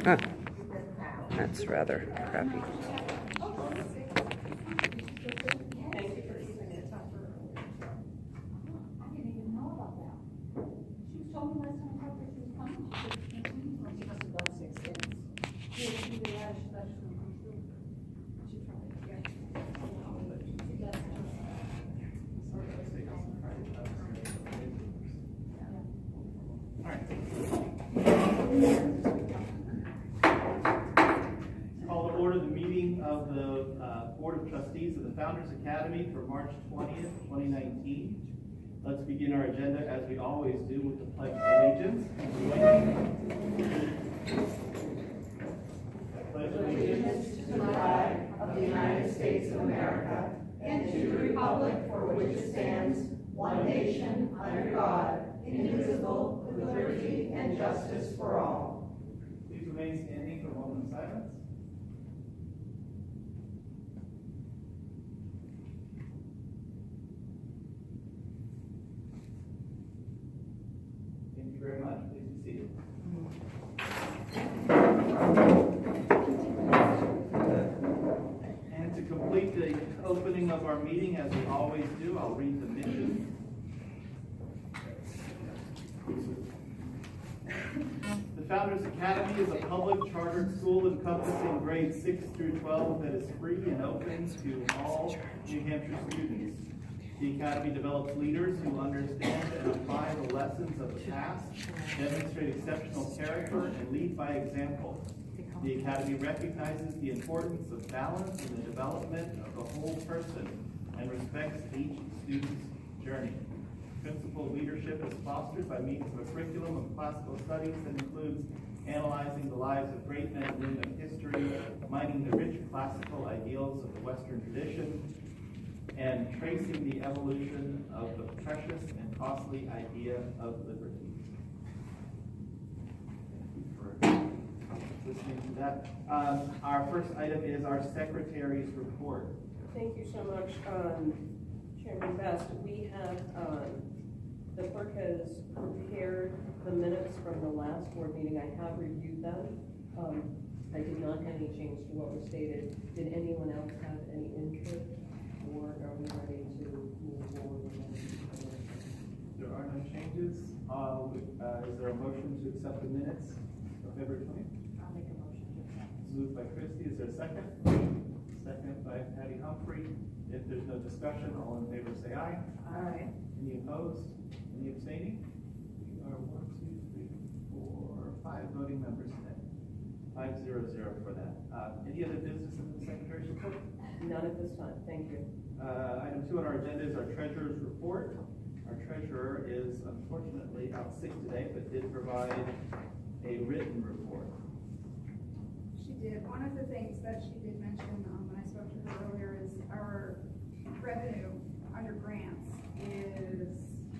Ah, that's rather crappy. Call to order the meeting of the Board of Trustees of the Founders Academy for March 20th, 2019. Let's begin our agenda as we always do with the Pledge of Allegiance. Pledge allegiance to the flag of the United States of America and to the republic for which it stands, one nation, under God, indivisible, with liberty and justice for all. Please remain standing for a moment of silence. Thank you very much. Please be seated. And to complete the opening of our meeting, as we always do, I'll read the mission. The Founders Academy is a public chartered school encompassing grades 6 through 12 that is free and open to all New Hampshire students. The Academy develops leaders who understand and apply the lessons of the past, demonstrate exceptional character, and lead by example. The Academy recognizes the importance of balance in the development of the whole person and respects each student's journey. Principal leadership is fostered by means of a curriculum of classical studies that includes analyzing the lives of great men and women of history, mining the rich classical ideals of the Western tradition, and tracing the evolution of the precious and costly idea of liberty. Thank you for listening to that. Our first item is our Secretary's report. Thank you so much, Chairman Best. We have, the clerk has prepared the minutes from the last board meeting. I have reviewed them. I did not have any change to what was stated. Did anyone else have any input, or are we ready to move forward with them? There are no changes. Is there a motion to accept the minutes of February 20th? I'll make a motion to accept. Moved by Christie. Is there a second? Second by Patty Humphrey. If there's no discussion, all in favor say aye. Aye. Any opposed? Any abstaining? We are 1, 2, 3, 4, 5 voting members today. 5-0-0 for that. Any other business in the Secretary's report? None at this time. Thank you. Item 2 on our agenda is our Treasurer's report. Our Treasurer is unfortunately out sick today, but did provide a written report. She did. One of the things that she did mention when I spoke to her earlier is our revenue under grants is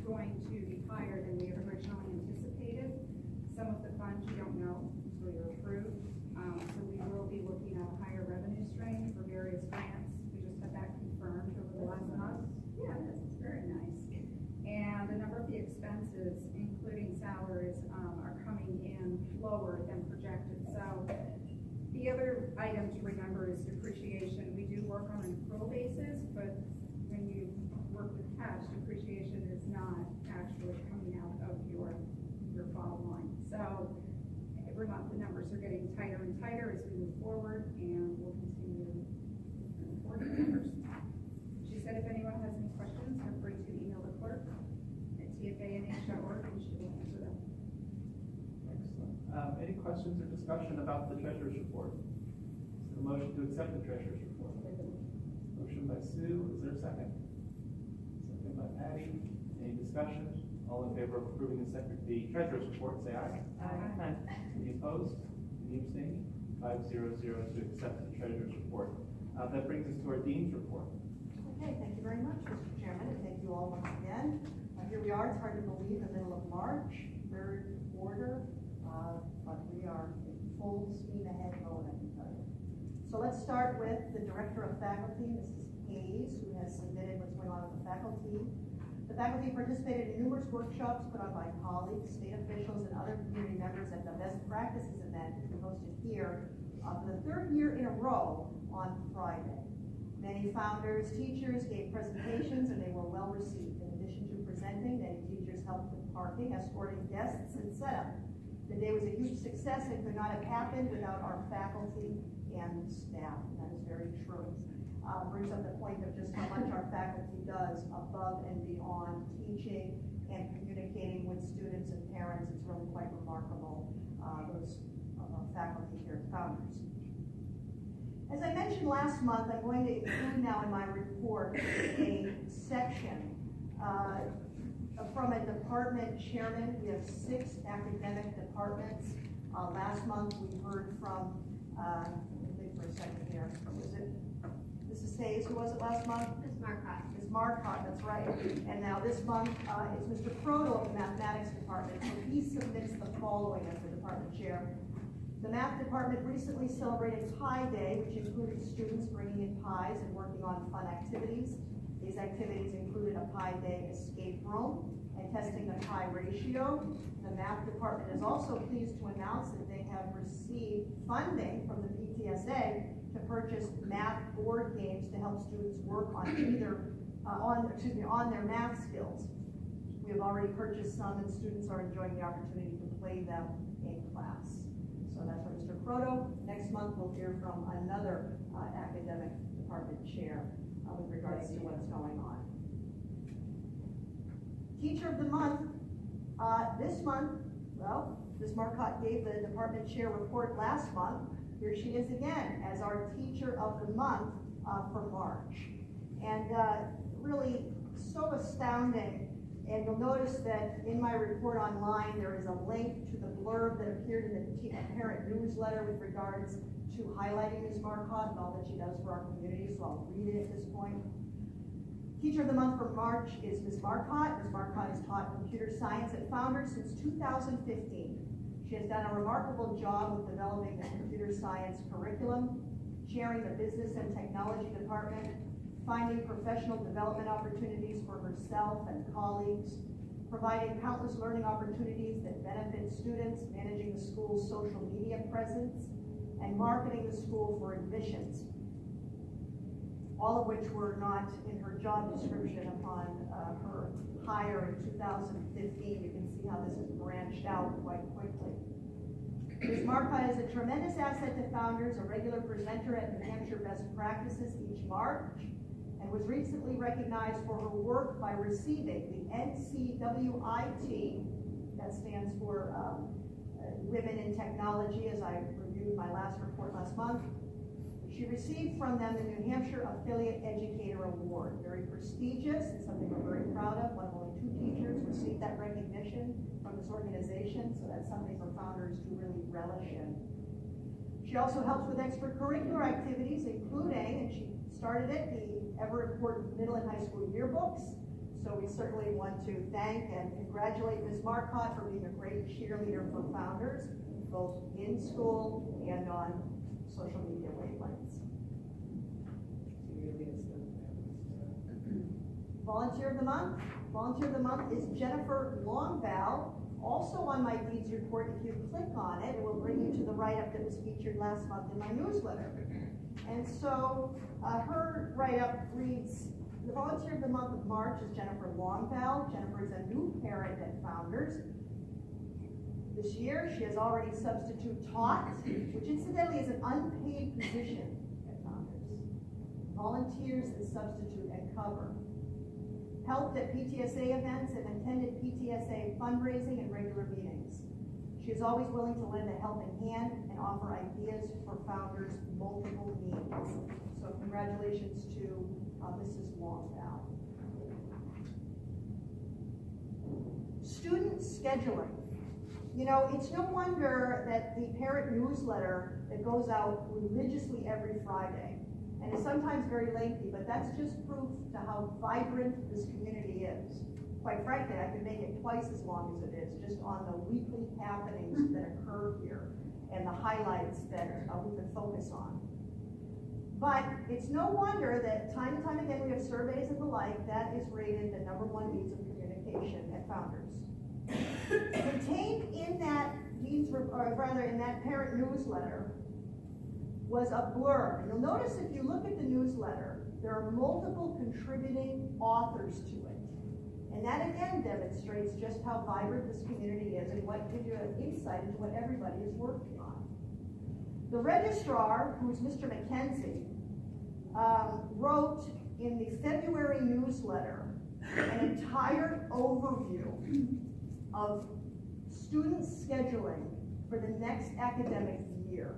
going to be higher than we had originally anticipated. Some of the funds you don't know until you're approved. So we will be looking at a higher revenue stream for various grants. We just had that confirmed over the last month. Yeah, that's very nice. And a number of the expenses, including salaries, are coming in lower than projected. So the other item to remember is depreciation. We do work on an accrual basis, but when you work with cash, depreciation is not actually coming out of your bottom line. So every month the numbers are getting tighter and tighter as we move forward, and we'll continue to report the numbers. She said if anyone has any questions, feel free to email the clerk at tfanh.org and she will answer them. Excellent. Any questions or discussion about the Treasurer's report? Is there a motion to accept the Treasurer's report? Motion by Sue. Is there a second? Second by Patty. Any discussion? All in favor of approving the Treasurer's report, say aye. Aye. Any opposed? Any abstaining? 5-0-0 to accept the Treasurer's report. That brings us to our Dean's report. Okay, thank you very much, Mr. Chairman, and thank you all once again. Here we are. It's hard to believe the middle of March, third quarter, but we are full steam ahead going, I can tell you. So let's start with the Director of Faculty, Mrs. Hayes, who has submitted what's going on with the faculty. The faculty participated in numerous workshops put on by colleagues, state officials, and other community members at the Best Practices event we hosted here for the third year in a row on Friday. Many founders, teachers gave presentations, and they were well received. In addition to presenting, many teachers helped with parking, escorting guests, and setup. The day was a huge success and could not have happened without our faculty and staff. And that is very true. Brings up the point of just how much our faculty does above and beyond teaching and communicating with students and parents. It's really quite remarkable, those faculty here at Founders. As I mentioned last month, I'm going to include now in my report a section from a department chairman. We have 6 academic departments. Last month we heard from, let me think for a second here, was it Mrs. Hayes, who was it last month? Ms. Marcotte. Ms. Marcotte, that's right. And now this month it's Mr. Croto of the mathematics department. So he submits the following as the department chair. The math department recently celebrated Pie Day, which included students bringing in pies and working on fun activities. These activities included a Pie Day escape room and testing the pie ratio. The math department is also pleased to announce that they have received funding from the PTSA to purchase math board games to help students work on on their math skills. We have already purchased some, and students are enjoying the opportunity to play them in class. So that's from Mr. Croto. Next month we'll hear from another academic department chair with regards to what's going on. Teacher of the month, this month, well, Ms. Marcotte gave the department chair report last month. Here she is again as our teacher of the month for March. And really so astounding. And you'll notice that in my report online, there is a link to the blurb that appeared in the parent newsletter with regards to highlighting Ms. Marcotte and all that she does for our community, so I'll read it at this point. Teacher of the month for March is Ms. Marcotte. Ms. Marcotte has taught computer science at Founders since 2015. She has done a remarkable job with developing the computer science curriculum, chairing the business and technology department, finding professional development opportunities for herself and colleagues, providing countless learning opportunities that benefit students, managing the school's social media presence, and marketing the school for admissions, all of which were not in her job description upon her hire in 2015. You can see how this has branched out quite quickly. Ms. Marcotte is a tremendous asset to Founders, a regular presenter at New Hampshire Best Practices each March, and was recently recognized for her work by receiving the NCWIT, that stands for Women in Technology, as I reviewed my last report last month. She received from them the New Hampshire Affiliate Educator Award, very prestigious and something we're very proud of. One of only 2 teachers received that recognition from this organization, so that's something for Founders to really relish in. She also helps with extracurricular activities, including, and she started it, the ever important middle and high school yearbooks. So we certainly want to thank and congratulate Ms. Marcotte for being a great cheerleader for Founders, both in school and on social media wavelengths. Volunteer of the month. Volunteer of the month is Jennifer Longval. Also on my deeds report, if you click on it, it will bring you to the write-up that was featured last month in my newsletter. And so her write-up reads, the volunteer of the month of March is Jennifer Longval. Jennifer is a new parent at Founders. This year, she has already substitute taught, which incidentally is an unpaid position at Founders. Volunteers that substitute and cover. Helped at PTSA events and attended PTSA fundraising and regular meetings. She is always willing to lend a helping hand and offer ideas for Founders' multiple needs. So congratulations to Mrs. Longval. Student scheduling. You know, it's no wonder that the parent newsletter that goes out religiously every Friday, and is sometimes very lengthy, but that's just proof to how vibrant this community is. Quite frankly, I could make it twice as long as it is, just on the weekly happenings that occur here and the highlights that we can focus on. But it's no wonder that time and time again we have surveys and the like, that is rated the #1 means of communication at Founders. Contained in that in that parent newsletter was a blurb. You'll notice if you look at the newsletter, there are multiple contributing authors to it. And that again demonstrates just how vibrant this community is and what gives you an insight into what everybody is working on. The registrar, who's Mr. McKenzie, wrote in the February newsletter an entire overview of student scheduling for the next academic year.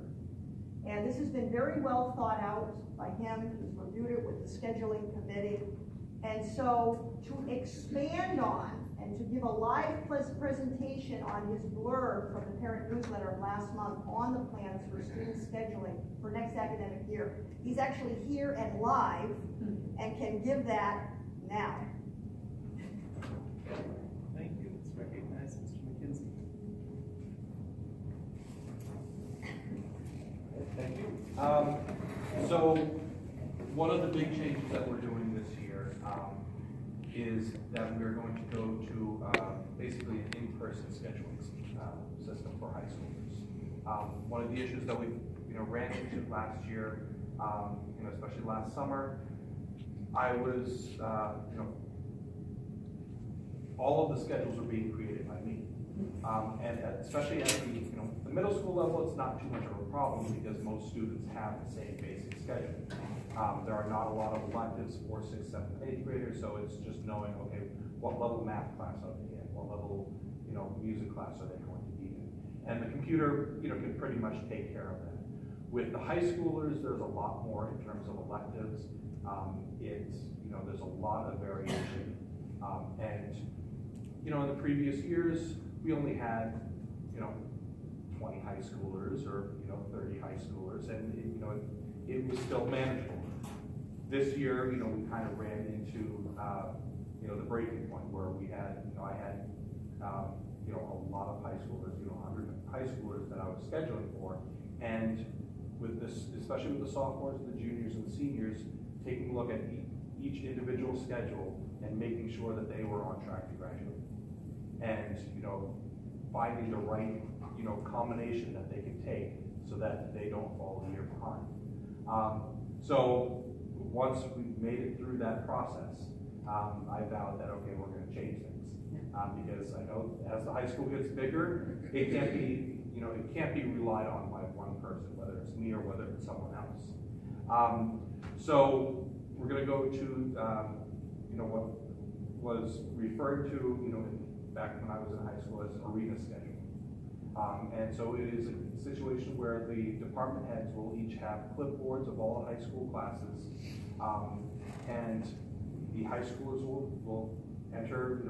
And this has been very well thought out by him, who's reviewed it with the scheduling committee. And so to expand on and to give a live presentation on his blurb from the parent newsletter of last month on the plans for student scheduling for next academic year, he's actually here and live and can give that now. Thank you. Let's recognize Mr. McKenzie. Thank you. So one of the big changes that we're doing this year is that we're going to go to basically an in-person scheduling system for high schoolers. One of the issues that we ran into last year, especially last summer, I was all of the schedules were being created by me. And especially at the middle school level, it's not too much of a problem because most students have the same basic schedule. There are not a lot of electives for 6th, 7th, 8th graders, so it's just knowing, okay, what level math class are they in? What level, music class are they going to be in? And the computer, can pretty much take care of that. With the high schoolers, there's a lot more in terms of electives. There's a lot of variation. And in the previous years, we only had, 20 high schoolers or, 30 high schoolers, and it was still manageable. This year, we kind of ran into, the breaking point where we had, I had, a lot of high schoolers, 100 high schoolers that I was scheduling for, and with this, especially with the sophomores, the juniors, and the seniors, taking a look at each individual schedule and making sure that they were on track to graduate, and finding the right combination that they can take so that they don't fall a year behind. So once we made it through that process, I vowed that, okay, we're going to change things. Because I know as the high school gets bigger, it can't be, it can't be relied on by one person, whether it's me or whether it's someone else. So we're going to go to, what was referred to, back when I was in high school as arena scheduling. And so it is a situation where the department heads will each have clipboards of all the high school classes, and the high schoolers will enter,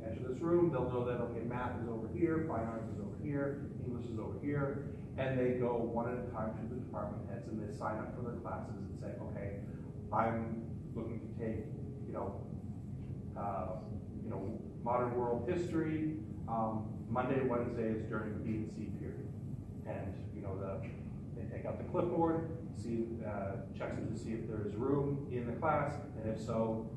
enter this room. They'll know that, okay, math is over here, fine arts is over here, English is over here, and they go one at a time to the department heads and they sign up for their classes and say, okay, I'm looking to take, modern world history. Monday and Wednesday is during the B and C period, and they take out the clipboard, checks it to see if there is room in the class, and if so,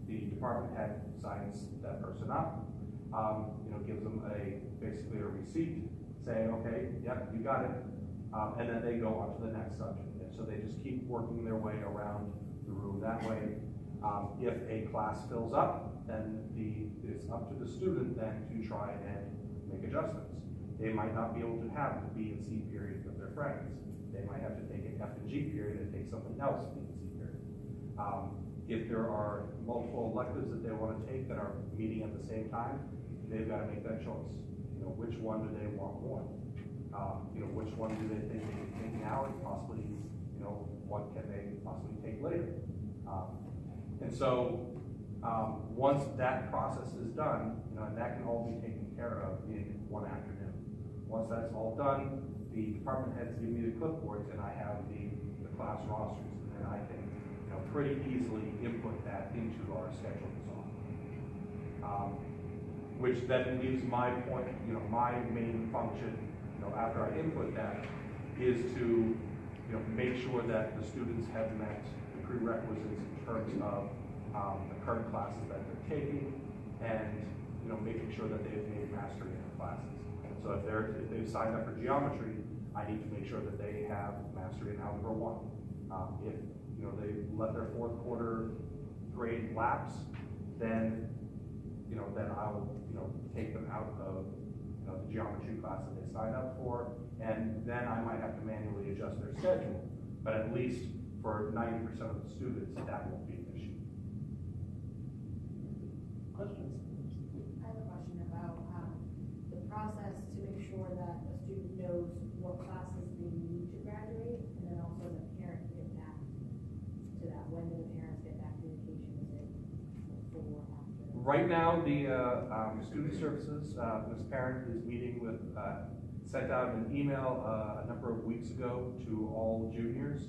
the department head signs that person up, gives them basically a receipt saying, okay, yep, you got it, and then they go on to the next subject. And so they just keep working their way around the room that way. If a class fills up, then it's up to the student then to try and make adjustments. They might not be able to have the B and C period with their friends. They might have to take an F and G period and take something else B and C period. If there are multiple electives that they want to take that are meeting at the same time, they've got to make that choice. Which one do they want more? Which one do they think they can take now and possibly, what can they possibly take later? And so once that process is done, and that can all be taken care of in one afternoon. Once that's all done, the department heads give me the clipboards and I have the class rosters, and then I can pretty easily input that into our scheduling software. Which then leaves my point, my main function, after I input that, is to make sure that the students have met the prerequisites in terms of the current classes that they're taking, and making sure that they've made mastery in the classes. So if they've signed up for geometry, I need to make sure that they have mastery in Algebra 1. If they let their fourth quarter grade lapse, then I'll take them out of the geometry class that they signed up for, and then I might have to manually adjust their schedule. But at least for 90% of the students, that won't be an issue. Questions? I have a question about the process to make sure that a student knows what classes they need to graduate, and then also the parents get back to that. When do the parents get that communication? Is it before, after? Right now, the student services, this parent is meeting with, sent out an email a number of weeks ago to all juniors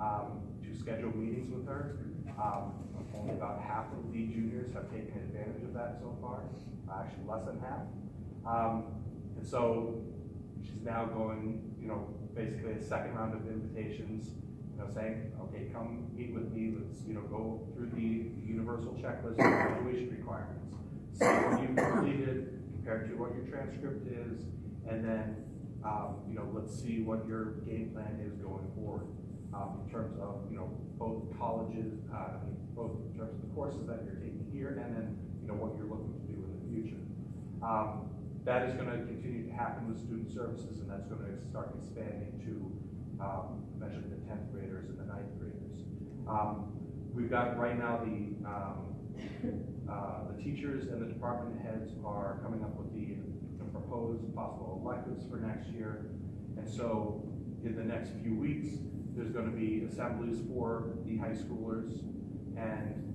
to schedule meetings with her. Only about half of the juniors have taken advantage of that so far, actually less than half. And so she's now going, basically a second round of invitations, saying, okay, come meet with me, let's, go through the universal checklist of graduation requirements. See what you've completed compared to what your transcript is, and then, let's see what your game plan is going forward. In terms of, both colleges, both in terms of the courses that you're taking here, and then, what you're looking to do in the future. That is going to continue to happen with student services, and that's going to start expanding to eventually the 10th graders and the 9th graders. We've got right now the teachers and the department heads are coming up with the proposed possible electives for next year, and so in the next few weeks, there's going to be assemblies for the high schoolers, and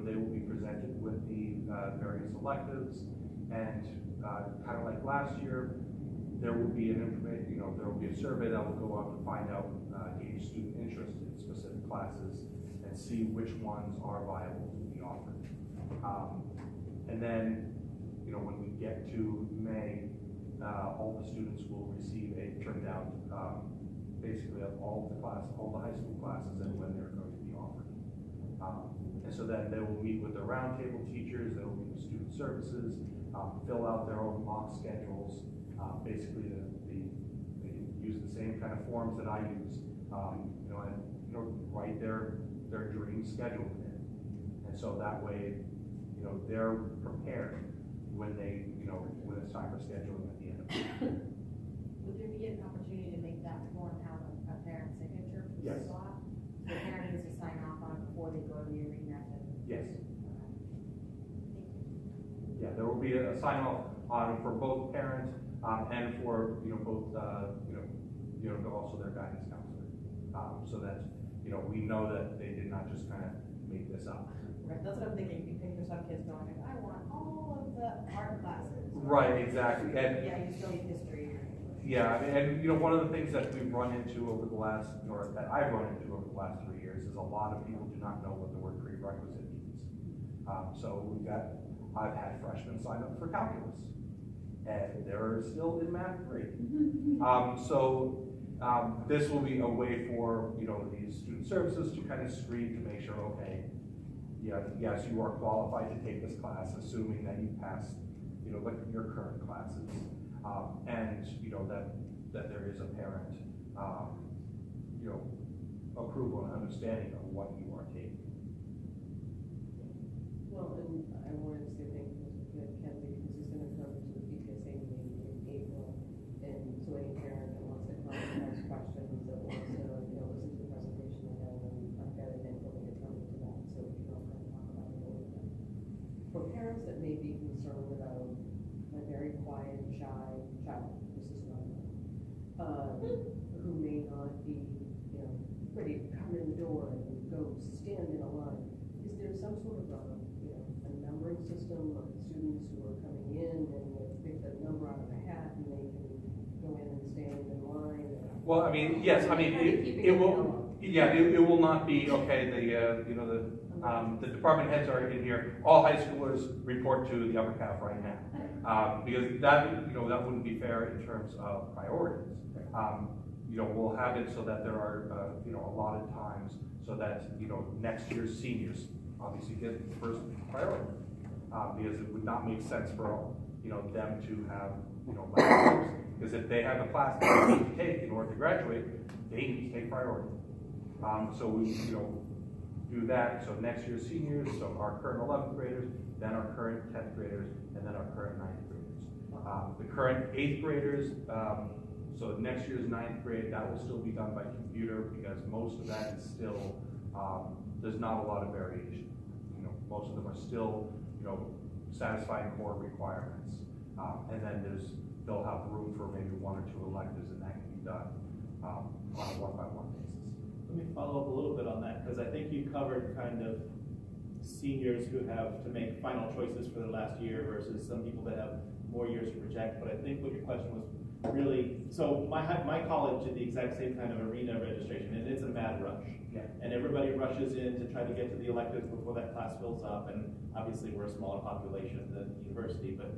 they will be presented with the various electives, and kind of like last year, there will be there will be a survey that will go out to find out, gauge student interest in specific classes, and see which ones are viable to be offered. And then, when we get to May, all the students will receive a turnout, basically of all the high school classes and when they're going to be offered. And so then they will meet with the roundtable teachers, they will meet with student services, fill out their own mock schedules. Basically, they use the same kind of forms that I use, and write their dream schedule in. And so that way, they're prepared when they, when it's time for scheduling at the end of the year. Would there be an opportunity to make that form have a parent signature for the Yes. slot? So the parent needs to sign off on it before they go to the arena? Yes. Yeah, there will be a sign off on for both parents and for both also their guidance counselor, so that we know that they did not just kind of make this up. Right, that's what I'm thinking. You picture some kids going, I want all of the art classes. Right, exactly. And Yeah, you still need history. yeah, and one of the things that we've run into over the last, or that I've run into over the last 3 years, is a lot of people do not know what the word prerequisite means. So I've had freshmen sign up for calculus, and they're still in math 3. This will be a way for these student services to kind of screen to make sure, okay, yes, you are qualified to take this class, assuming that you passed your current classes, and that there is apparent approval and understanding of what you are taking. Well, and I wanted to say thank you to Kenzie, because he's going to come to the PTSA meeting in April, and so any parent that wants to come and ask questions, that wants to listen to the presentation again, and I've got an info that you're coming to that, so we can all kind of talk about it a little bit. For parents that may be concerned about a very quiet, shy child, this is not who may not be ready to come in the door and go stand in a line, is there some sort of a numbering system of the students who are coming in, and they pick the number out of a hat and they can go in and stand in line? Well, I mean, yes, I mean, it will, yeah, it will not be, okay, the department heads are in here, all high schoolers report to the upper calf right now. Because that, that wouldn't be fair in terms of priorities. we'll have it so that there are, allotted times so that, next year's seniors obviously get first priority. Because it would not make sense for, them to have, last years. Because if they have a class that they need to take in order to graduate, they need to take priority. So we, do that. So next year's seniors, so our current 11th graders, then our current 10th graders, and then our current 9th graders. The current 8th graders, so next year's 9th grade, that will still be done by computer because most of that is still, there's not a lot of variation. Most of them are still, satisfying core requirements. And then they'll have room for maybe 1 or 2 electives, and that can be done on a one-by-one basis. Let me follow up a little bit on that, because I think you covered kind of seniors who have to make final choices for their last year versus some people that have more years to project. But I think what your question was really, so my college did the exact same kind of arena registration, and it's a mad rush. Yeah. And everybody rushes in to try to get to the electives before that class fills up, and obviously we're a smaller population than the university, but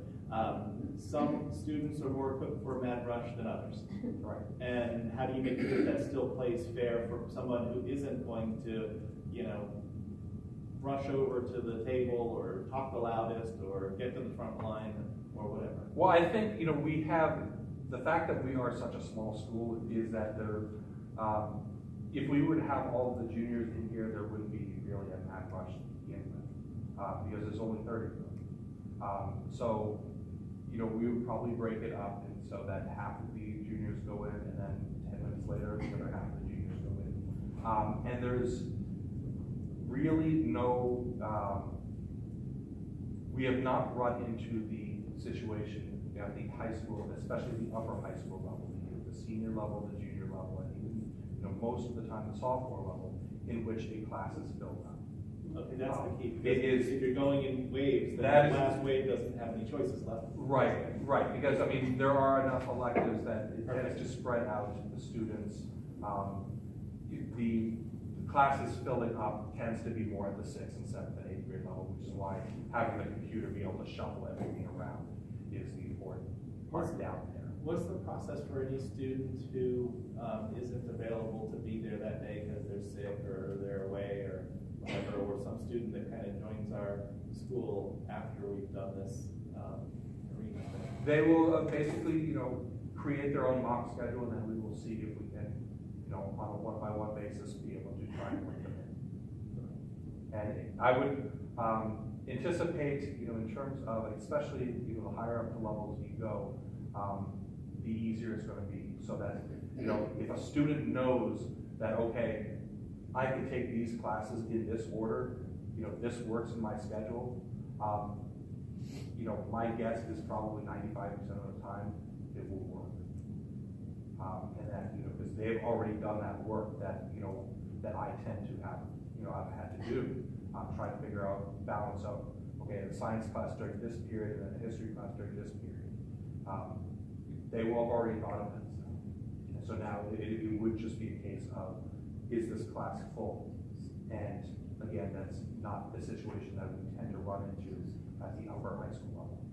some students are more equipped for a mad rush than others. Right. And how do you make sure that still plays fair for someone who isn't going to, rush over to the table or talk the loudest or get to the front line or whatever? Well, I think, we have, the fact that we are such a small school is that there, if we would have all of the juniors in here, there wouldn't be really a mad rush to begin with, because there's only 30 of them. So, we would probably break it up and so that half of the juniors go in, and then 10 minutes later, the other half of the juniors go in. And there's really no, we have not run into the situation at the high school, especially the upper high school level, the senior level, the junior level, and even, most of the time the sophomore level, in which a class is filled up. Okay, that's the key. It is. If you're going in waves, then That the is- last wave doesn't have any choices left. Right, because there are enough electives that it tends to spread out the students. The classes filling up tends to be more at the 6th and 7th and 8th grade level, which is why having the computer be able to shuffle everything around is the important part down there. What's the process for any student who isn't available to be there that day because they're sick or they're away or whatever, or some student that kind of joins our school after we've done this arena thing? They will basically, create their own mock schedule, and then we will see if we can, on a one-by-one basis, be able to try and bring them in. And I would anticipate, in terms of, especially, the higher up the levels you go, the easier it's going to be. So that, if a student knows that, okay, I can take these classes in this order, this works in my schedule, my guess is probably 95% of the time it will work. And that, because they've already done that work that, that I tend to have, I've had to do, try to figure out, balance out, okay, the science class during this period and then the history class during this period. They will have already thought of that stuff. And so now it would just be a case of, is this class full? And again, that's not the situation that we tend to run into at the upper high school level.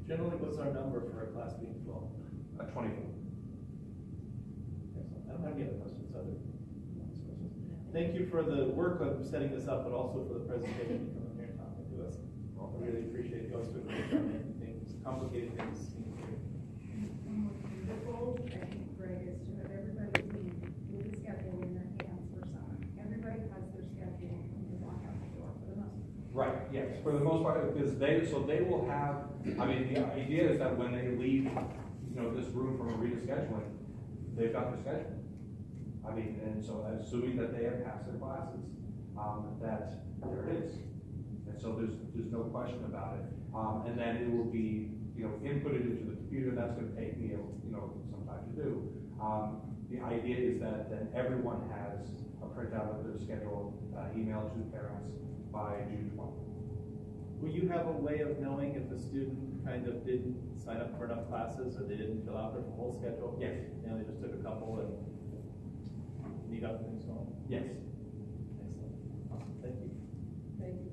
Generally, what's our number for a class being full? 24. Excellent. I don't have any other questions. Thank you for the work of setting this up, but also for the presentation, coming here and talking to us. I really appreciate those two making things, complicated things easier. The goal, I think, Greg, is to have everybody be with the schedule in their hands for summer. Everybody has their schedule when they walk out the door for the most part. Right, yes, for the most part, because they will have, the idea is that when they leave, this room from arena scheduling, they've got their schedule. And so assuming that they have passed their classes, that there it is. And so there's no question about it. And then it will be, inputted into the computer. That's going to take me, some time to do. The idea is that then everyone has a printout of their schedule, emailed to parents by June 12th. Will you have a way of knowing if a student kind of didn't sign up for enough classes or they didn't fill out their whole schedule? Yes. They just took a couple and need other things going? Yes. Excellent. Awesome. Thank you. Thank you.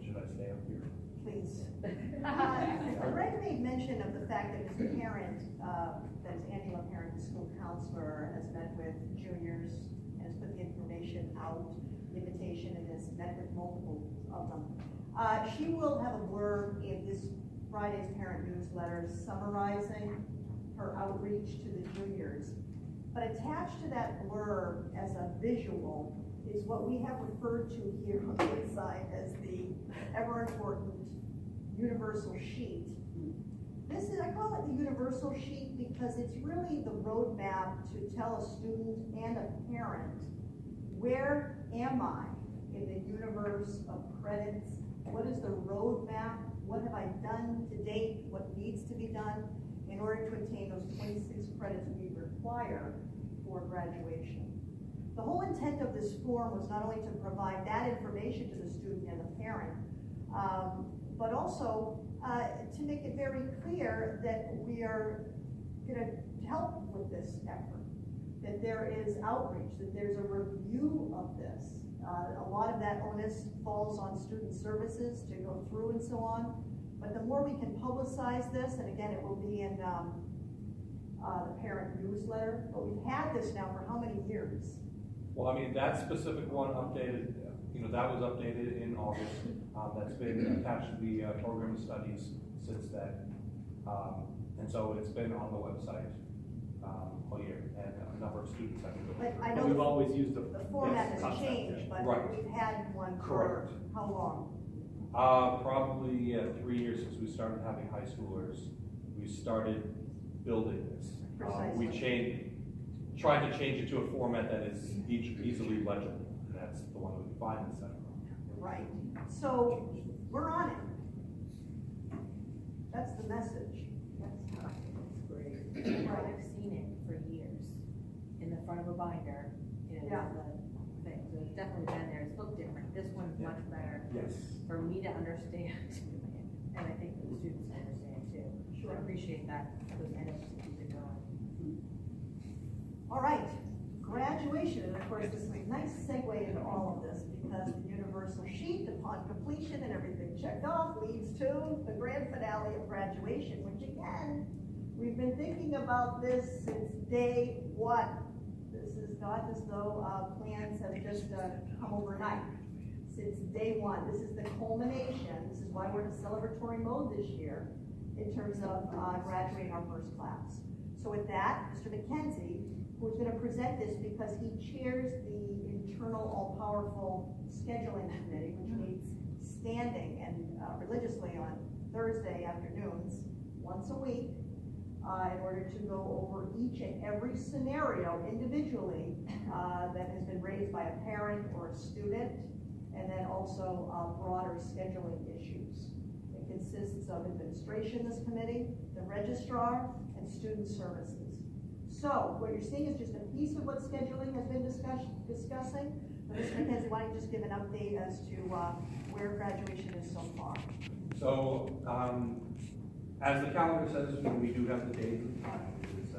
Should I stay up here? Please. Greg made mention of the fact that his parent, that his Angela parent, the school counselor, has met with juniors and has put the information out, the invitation, and has met with multiple of them. She will have a blurb in this Friday's parent newsletter summarizing her outreach to the juniors. But attached to that blurb as a visual is what we have referred to here on the inside as the ever important universal sheet. This is, I call it the universal sheet because it's really the roadmap to tell a student and a parent, where am I in the universe of credits? What is the roadmap? What have I done to date? What needs to be done in order to attain those 26 credits we require for graduation? The whole intent of this form was not only to provide that information to the student and the parent, but also to make it very clear that we are going to help with this effort, that there is outreach, that there's a review of this. A lot of that onus falls on student services to go through and so on, but the more we can publicize this, and again, it will be in the parent newsletter, but we've had this now for how many years? Well, I mean, that specific one updated, that was updated in August. That's been attached to the program of studies since then. And so it's been on the website all year, and a number of students have been going. But I know we've always used the format has concept, changed, yeah. but Right. we've had one for Correct. how long? Probably 3 years since we started having high schoolers. We started building this. We tried to change it to a format that is easily legible, and that's the one that we find in the center. Right. So we're on it. That's the message. I've seen it for years in the front of a binder. Is Yeah. the thing. So it's definitely been there. It's looked different. This one's much better Yes. for me to understand, and I think for the students to understand too. So I appreciate that. Those edits to keep it going. All right. Graduation, and of course, this is a nice segue into all of this because the universal sheet, upon completion and everything checked off, leads to the grand finale of graduation, which again, we've been thinking about this since day one. This is not as though plans have just come overnight. Since day one, this is the culmination. This is why we're in a celebratory mode this year in terms of graduating our first class. So with that, Mr. McKenzie, who's going to present this because he chairs the internal all-powerful scheduling committee, which meets standing and religiously on Thursday afternoons, once a week, in order to go over each and every scenario individually that has been raised by a parent or a student, and then also broader scheduling issues. It consists of administration, this committee, the registrar, and student services. So what you're seeing is just a piece of what scheduling has been discussing. But Mr. McKenzie, why don't you just give an update as to where graduation is so far? So, as the calendar says, we do have the date and time. It is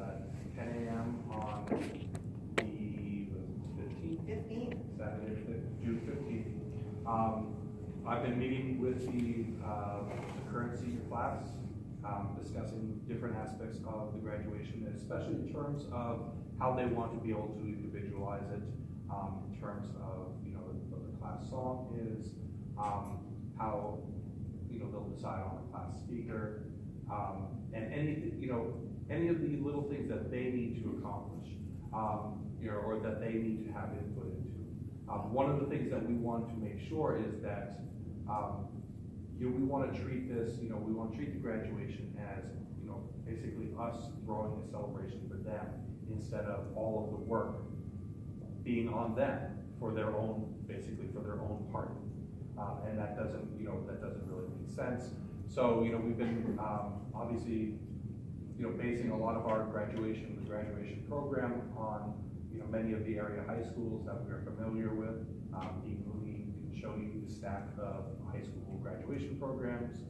10 a.m. on the 15th? Saturday, June 15th. I've been meeting with the current senior class, discussing different aspects of the graduation, especially in terms of how they want to be able to individualize it, in terms of, what the class song is, how, they'll decide on a class speaker, and any of the little things that they need to accomplish, or that they need to have input into. One of the things that we want to make sure is that we want to treat this, we want to treat the graduation as, basically us throwing a celebration for them instead of all of the work being on them for their own, basically for their own party. And that doesn't really make sense. So, we've been obviously, basing a lot of our graduation program on, many of the area high schools that we are familiar with. Dean Mooney can show you the stack of high school graduation programs,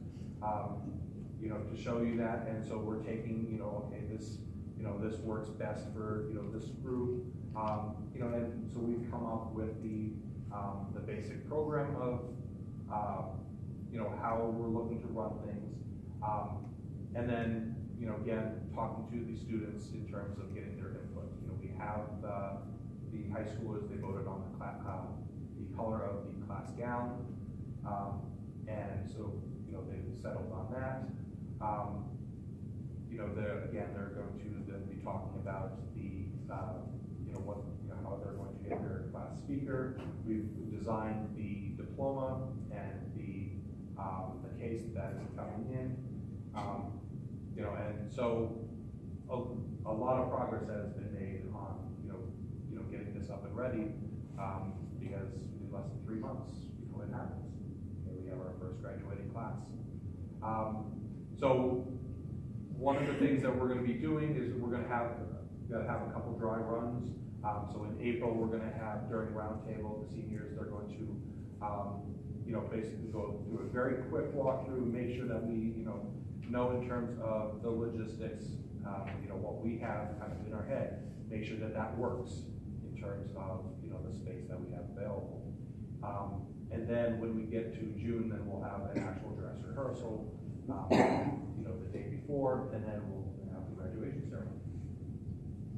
to show you that. And so we're taking, okay, this, this works best for, this group, and so we've come up with the basic program of, how we're looking to run things. And then, again, talking to the students in terms of getting their input. We have the high schoolers, they voted on the color of the class gown. And so, they've settled on that. They're going to then be talking about the, how they're going to get their class speaker. We've designed the diploma and the case that is coming in. And so a lot of progress has been made on, getting this up and ready, because in less than 3 months, it happens. We have our first graduating class. So one of the things that we're going to be doing is we're going to have a couple dry runs. So in April, we're going to have, during roundtable, the seniors, they're going to, basically go through a very quick walkthrough, make sure that we, know in terms of the logistics, what we have kind of in our head, make sure that that works in terms of, the space that we have available. And then when we get to June, then we'll have an actual dress rehearsal, the day before, and then we'll have the graduation ceremony.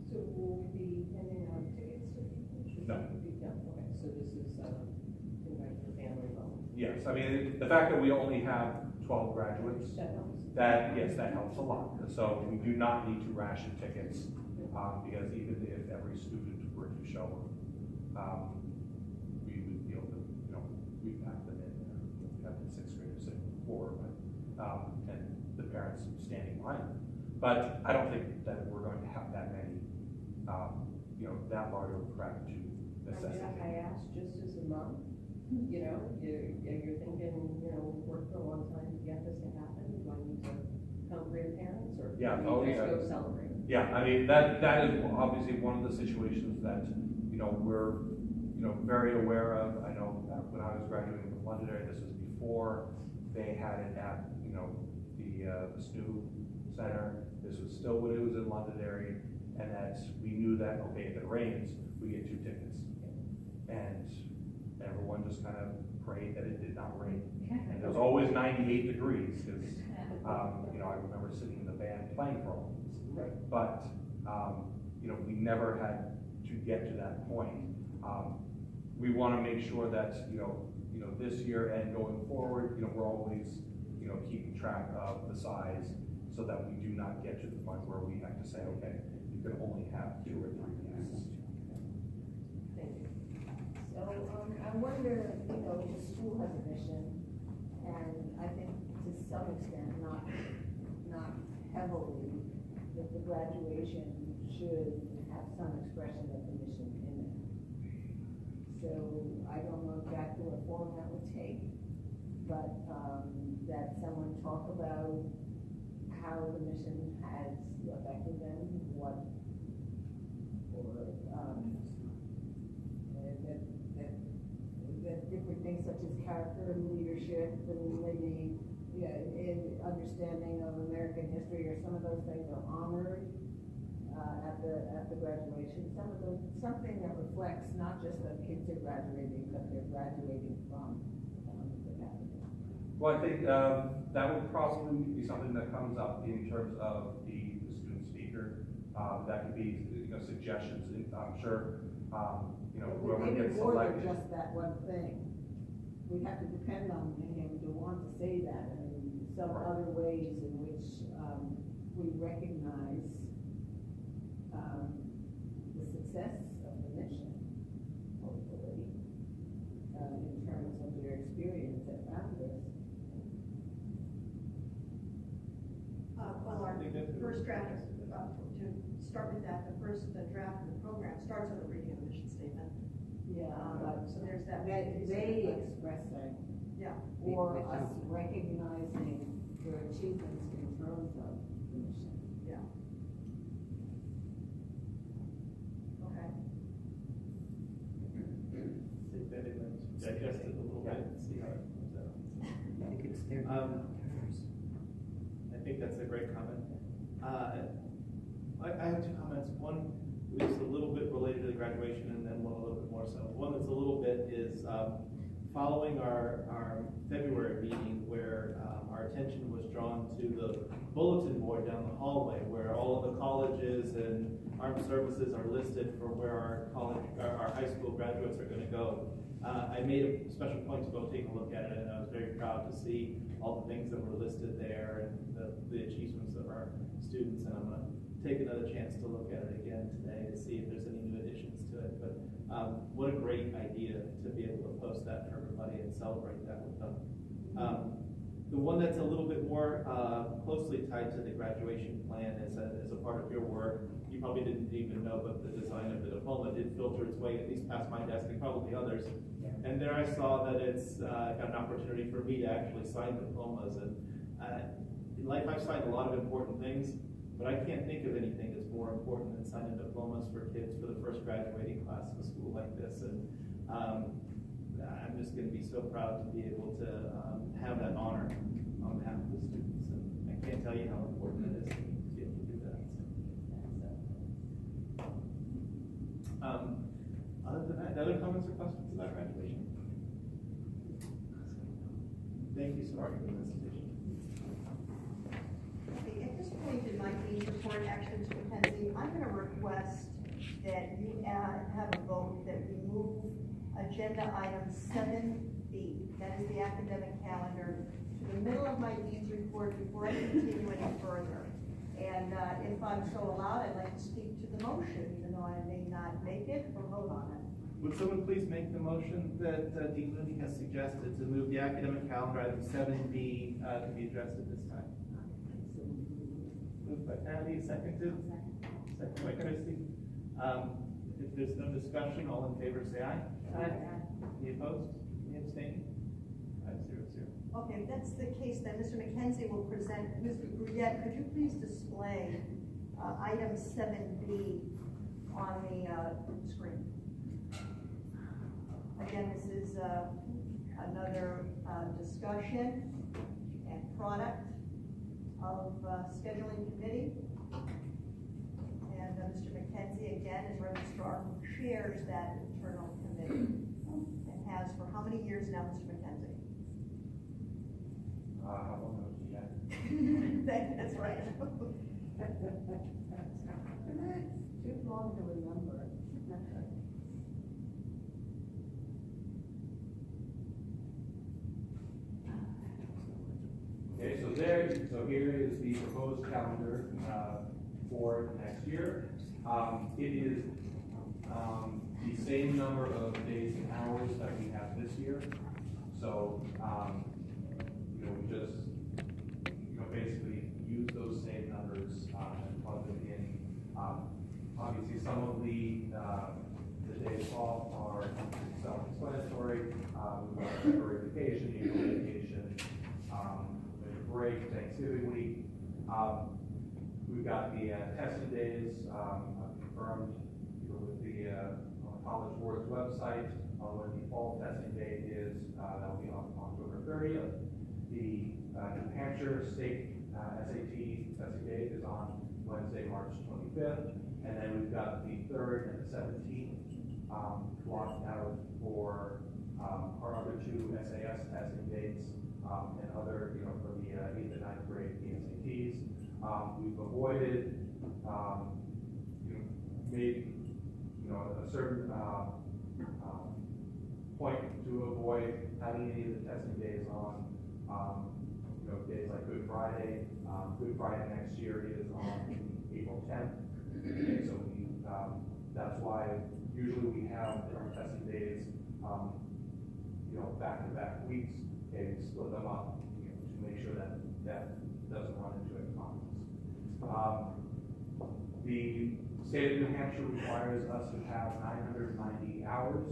So will we be handing out tickets to people? No. Okay, so this is, invite your family along. Yes, I mean, the fact that we only have 12 graduates, That helps. that helps a lot. So we do not need to ration tickets, because even if every student were to show up, we would be able to, we pack them in there. We have the 6th graders sitting on the floor, and the parents standing behind them. But I don't think that we're going to have that many, that large of a crowd to necessitate. I asked just as a mom, you're thinking, worked for a long time to get this to happen. Do I need to come bring parents, or Yeah, can we just go celebrate? Yeah, I mean, that is obviously one of the situations that, we're, very aware of. I know that when I was graduating from Londonderry, this was before they had it at, the SNU Center. This was still when it was in Londonderry, and that we knew that, okay, if it rains, we get 2 tickets. And everyone just kind of prayed that it did not rain. And it was always 98 degrees, because, I remember sitting in the band playing for all of this. Right. But, we never had to get to that point. We want to make sure that, this year and going forward, we're always, keeping track of the size, so that we do not get to the point where we have to say, okay, you can only have 2 or 3 pieces. Thank you. So, I wonder, the school has a mission, and I think to some extent, not heavily, that the graduation should have some expression of the mission in it. So, I don't know exactly what form that would take, but, that someone talk about how the mission has affected them, that different things such as character and leadership and maybe in understanding of American history, or some of those things are honored at the graduation. Something that reflects not just that kids are graduating, but they're graduating from the academy. Well, I think that would probably be something that comes up in terms of the student speaker. That could be, suggestions. I'm sure, whoever gets More than selected. just that one thing. We have to depend on him to want to say that, and some other ways in which we recognize the success of the mission, hopefully, in terms of their experience at Founders. Well, our first draft, to start with that, the draft of the program starts with a reading of the mission statement. Yeah, but So there's that. they expressing, Yeah. or us recognizing their achievements in terms of the mission. Yeah. Okay. Sit back and digest it a little bit and see how it comes out. I think it's their I think that's a great comment. I have 2 comments. One is a little bit related to the graduation, and then one a little bit more so. One that's a little bit is following our February meeting where our attention was drawn to the bulletin board down the hallway where all of the colleges and armed services are listed for where our high school graduates are going to go. I made a special point to go take a look at it, and I was very proud to see all the things that were listed there and the achievements of our students. And I'm going to take another chance to look at it again today to see if there's any new additions to it. But what a great idea to be able to post that for everybody and celebrate that with them. The one that's a little bit more closely tied to the graduation plan as a part of your work, you probably didn't even know, but the design of the diploma did filter its way at least past my desk and probably others. And there I saw that it's got an opportunity for me to actually sign diplomas. And in life I've signed a lot of important things, but I can't think of anything that's more important than signing diplomas for kids for the first graduating class of a school like this. And I'm just going to be so proud to be able to have that honor on behalf of the students. And I can't tell you how important it is to be able to do that. Other than that, other comments or questions about graduation? Thank you so much for this presentation. Okay, at this point in my dean's report, actually, Mr. Mackenzie, I'm going to request that you have a vote that we move agenda item 7B, that is the academic calendar, to the middle of my dean's report before I continue any further. And if I'm so allowed, I'd like to speak to the motion, even though I may not make it or vote on it. Would someone please make the motion that Dean Looney has suggested to move the academic calendar item 7B to be addressed at this time? Moved by Patty, seconded? Seconded by Christie. If there's no discussion, all in favor say aye. Aye. Any opposed? Any abstaining? 5-0-0. Okay, if that's the case, then Mr. Mackenzie will present. Mr. Bruyette, could you please display item 7B on the screen? Again, this is another discussion and product of scheduling committee. And Mr. Mackenzie, again, is registrar who chairs that internal committee and has for how many years now, Mr. Mackenzie? How long was he at? That's right. Too long to remember. Okay, so here is the proposed calendar for next year. It is the same number of days and hours that we have this year. So we just basically use those same numbers and plug them in. Obviously, some of the days off are self-explanatory. We've got February vacation, April vacation, break, Thanksgiving week. We've got the testing days confirmed with the College Board's website when the fall testing day is. That will be on October 30th. The New Hampshire State SAT testing day is on Wednesday, March 25th. And then we've got the 3rd and the 17th blocked out for our other two SAS testing dates and other, for the 8th and 9th grade SATs. We've avoided, made, a certain point to avoid having any of the testing days on, days like Good Friday. Good Friday next year is on April 10th. Okay, so that's why usually we have our testing days, back-to-back weeks. Okay, we split them up to make sure that that doesn't run into a conflict. The state of New Hampshire requires us to have 990 hours.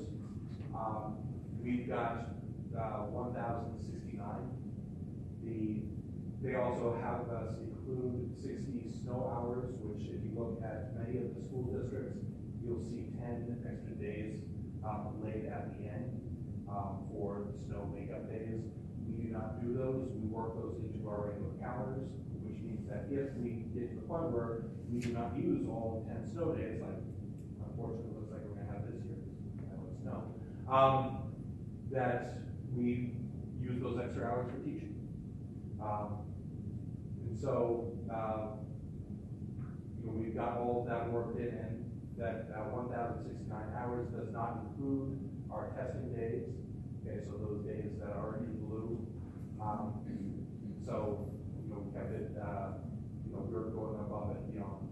We've got 1,069. They also have us include 60 snow hours, which if you look at many of the school districts, you'll see 10 extra days laid at the end for the snow makeup days. We do not do those. We work those into our regular calendars, which means that if we get to the point where we do not use all 10 snow days, like unfortunately looks like we're going to have this year, snow, that we use those extra hours for teaching. And so, we've got all of that worked in, and that 1,069 hours does not include our testing days. Okay, so those days that are in blue. So, we kept it, we're going above and beyond,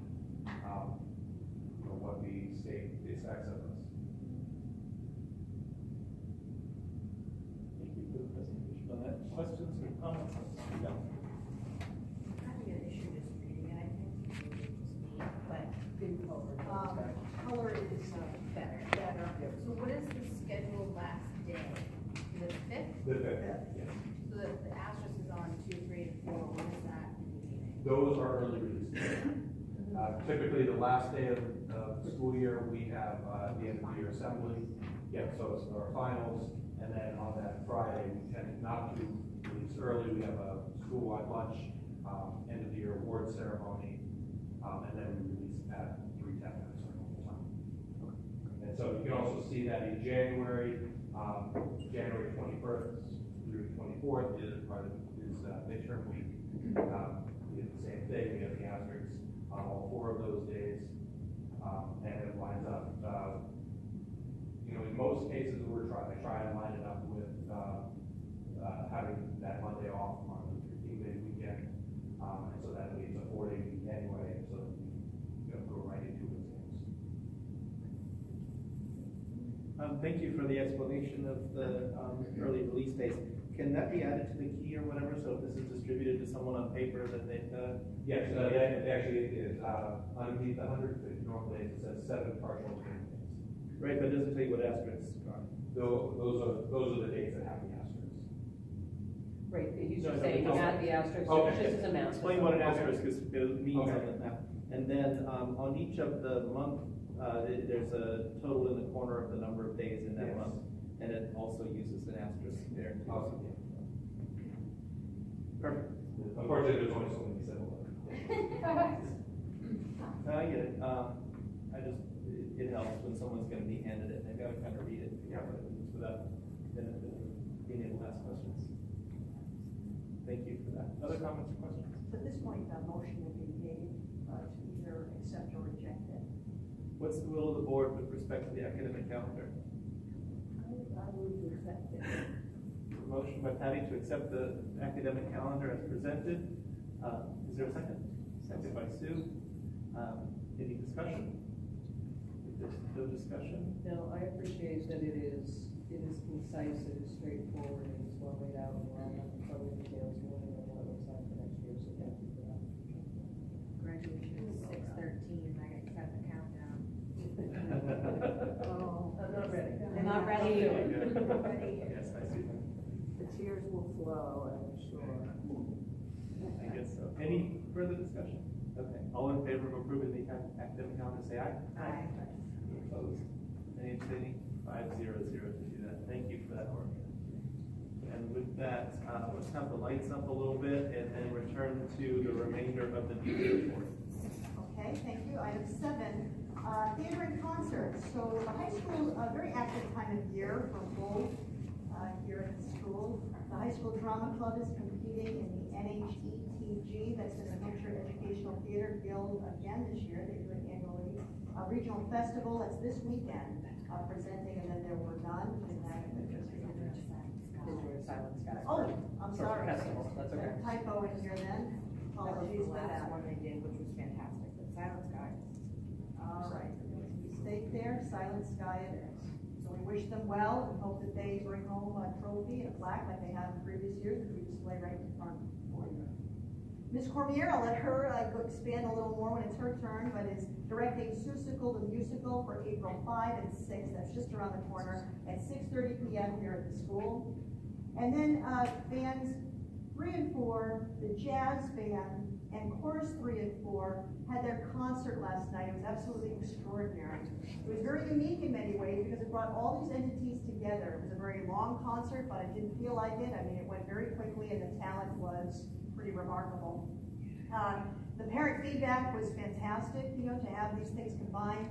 what the state expects of us. Thank you for the presentation on that. Questions or comments? Yeah. Having an issue just reading it, I think, just me, but Color is better. better. So what is the scheduled last day? The fifth? The fifth, yes. So the asterisk is on 2, 3, and 4, what is that indicating? Those are early release days. Typically, the last day of the school year, we have the end of the year assembly. Yeah, so it's our finals, and then on that Friday, we tend not to release early. We have a school-wide lunch, end of the year award ceremony, and then we release at 3:10 minutes our normal time. And so you can also see that in January, January 21st through 24th is midterm week. We did the same thing. We have the asterisks on all 4 of those days, and it lines up. In most cases, I try and line it up with having that Monday off on the 13-day weekend, and so that leaves a 4-day week anyway, so we go right into exams. Thank you for the explanation of the early release days. Can that be added to the key or whatever? So if this is distributed to someone on paper that they've Yes, actually it is. Underneath the 150 normal days, it says 7 partial days. right, but it doesn't tell you what asterisks are. Those are the dates that have the asterisks. Right, he's No, just no, saying, no. add the asterisk, Okay. just as a math. Explain what an asterisk means on Okay. the map. And then on each of the month, there's a total in the corner of the number of days in that Yes. month, and it also uses an asterisk there. too. Awesome. Perfect. Unfortunately, there's only so many symbols. No, I get it. It helps when someone's going to be handed it. They've got to kind of read it to figure out what it means without being able to ask questions. Thank you for that. Other comments or questions? So at this point, a motion would be made to either accept or reject it. What's the will of the board with respect to the academic calendar? I would accept it. Motion by Patty to accept the academic calendar as presented. Is there a second? Second by Sue. Any discussion? If there's no discussion, No, I appreciate that it is concise, it is straightforward, and it's well laid out, and we're all having fun with details, and we'll know what it looks like for next year, so thank you for that. Graduation is 6:13, I gotta start the countdown. Oh, I'm not ready. I'm not ready. yes, I see that. the tears will flow, I'm sure. I guess so. Any further discussion? Okay. All in favor of approving the academic calendar, say aye. Aye. Any opposed? Any abstaining? 5-0-0 to do that. Thank you for that work. And with that, let's have the lights up a little bit and then return to the remainder of the meeting report. Okay, thank you. Item 7, theater and concerts. So the high school, a very active time of year for both here at the school. The High School Drama Club is competing in the NHETG, that's the New Hampshire Educational Theater Guild again this year. They do it annually. Regional Festival, that's this weekend, presenting, and then there were none. Silent Sky. Oh, I'm sorry. Festival, that's okay. Typo in here then. Apologies for that. one they did, which was fantastic, but Silent Sky. All right, there was a mistake there, Silent Sky it is. So we wish them well and hope that they bring home a trophy and a plaque like they have in previous years, which we display right in front for you. Ms. Cormier, I'll let her go expand a little more when it's her turn, but is directing Seussical the Musical for April 5 and 6, that's just around the corner, at 6:30 p.m. here at the school. And then bands 3 and 4, the jazz band, and chorus 3 and 4 had their concert last night. It was absolutely extraordinary. It was very unique in many ways because it brought all these entities together. It was a very long concert, but it didn't feel like it. I mean, it went very quickly and the talent was pretty remarkable. The parent feedback was fantastic, to have these things combined.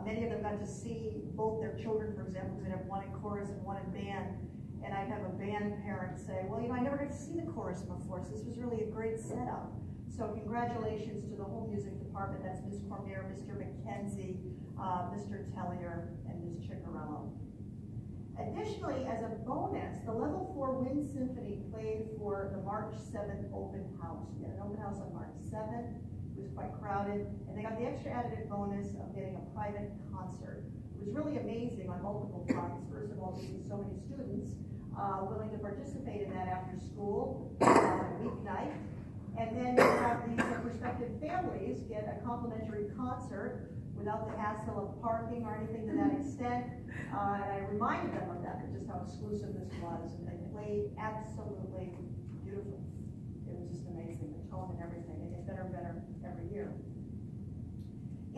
Many of them got to see both their children, for example, who have one in chorus and one in band. and I'd have a band parent say, well, you know, I never got to see the chorus before, so this was really a great setup. So congratulations to the whole music department. That's Ms. Cormier, Mr. McKenzie, Mr. Tellier, and Ms. Ciccarello. Additionally, as a bonus, the Level 4 Wind Symphony played for the March 7th open house. We had an open house on March 7th. It was quite crowded, and they got the extra added bonus of getting a private concert. It was really amazing on multiple fronts. First of all, to see so many students willing to participate in that after school weeknight. And then to have these prospective families get a complimentary concert without the hassle of parking or anything to that extent. And I reminded them of that, just how exclusive this was. And they played absolutely beautiful. It was just amazing, the tone and everything. It gets better and better every year.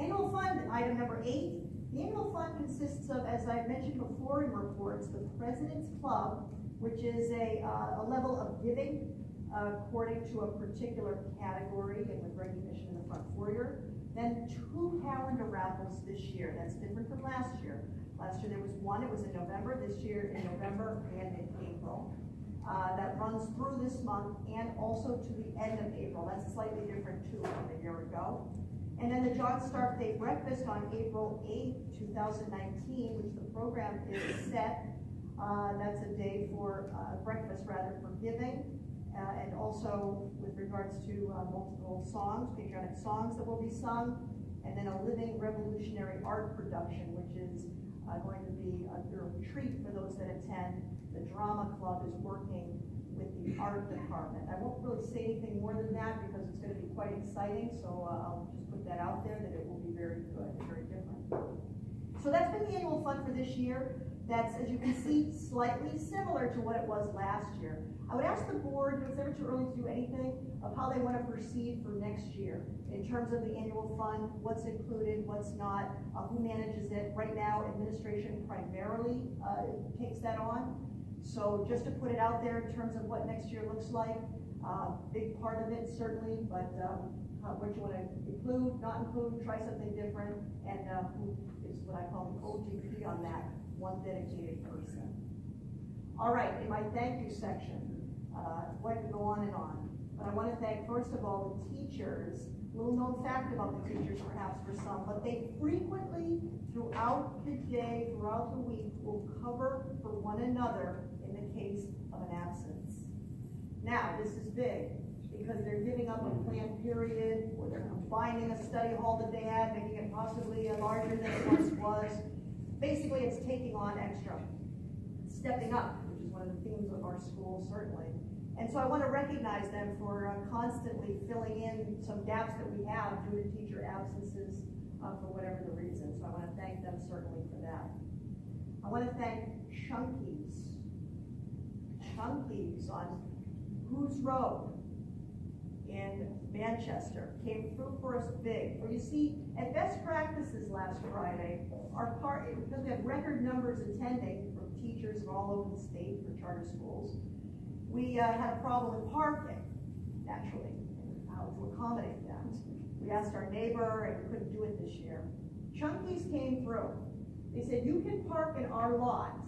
Annual fund, item number 8. The annual fund consists of, as I mentioned before in reports, the President's Club, which is a level of giving according to a particular category and with recognition in the front foyer. Then 2 calendar raffles this year. That's different from last year. Last year there was one, it was in November. This year in November and in April. That runs through this month and also to the end of April. That's slightly different too from a year ago. And then the John Stark Day Breakfast on April 8th, 2019, which the program is set. That's a day for breakfast rather for giving. And also with regards to multiple songs, patriotic songs that will be sung, and then a living revolutionary art production, which is going to be a real treat for those that attend. The drama club is working with the art department. I won't really say anything more than that because it's going to be quite exciting, so I'll just put that out there that it will be very good, very different. So that's been the annual fund for this year. That's, as you can see, slightly similar to what it was last year. I would ask the board, if it's ever too early to do anything, of how they want to proceed for next year in terms of the annual fund, what's included, what's not, who manages it. Right now, administration primarily takes that on. So just to put it out there in terms of what next year looks like, big part of it certainly, but what you want to include, not include, try something different, and who is what I call the OGP on that. One dedicated person. All right, in my thank you section, I'd like to go on and on, but I want to thank first of all the teachers. Little known fact about the teachers perhaps for some, but they frequently throughout the day, throughout the week, will cover for one another in the case of an absence. Now, this is big because they're giving up a planned period, or they're combining a study hall that they had, making it possibly larger than it once was. Basically, it's taking on extra, stepping up, which is one of the themes of our school, certainly. And so I want to recognize them for constantly filling in some gaps that we have due to teacher absences for whatever the reason. So I want to thank them certainly for that. I want to thank Chunkies. Chunkies on Who's Road in Manchester came through for us big. Well, you see, at Best Practices last Friday, our part, because we have record numbers attending from teachers from all over the state for charter schools, we had a problem with parking, naturally, and how to accommodate that. We asked our neighbor, and we couldn't do it this year. Chunkies came through. They said, you can park in our lot.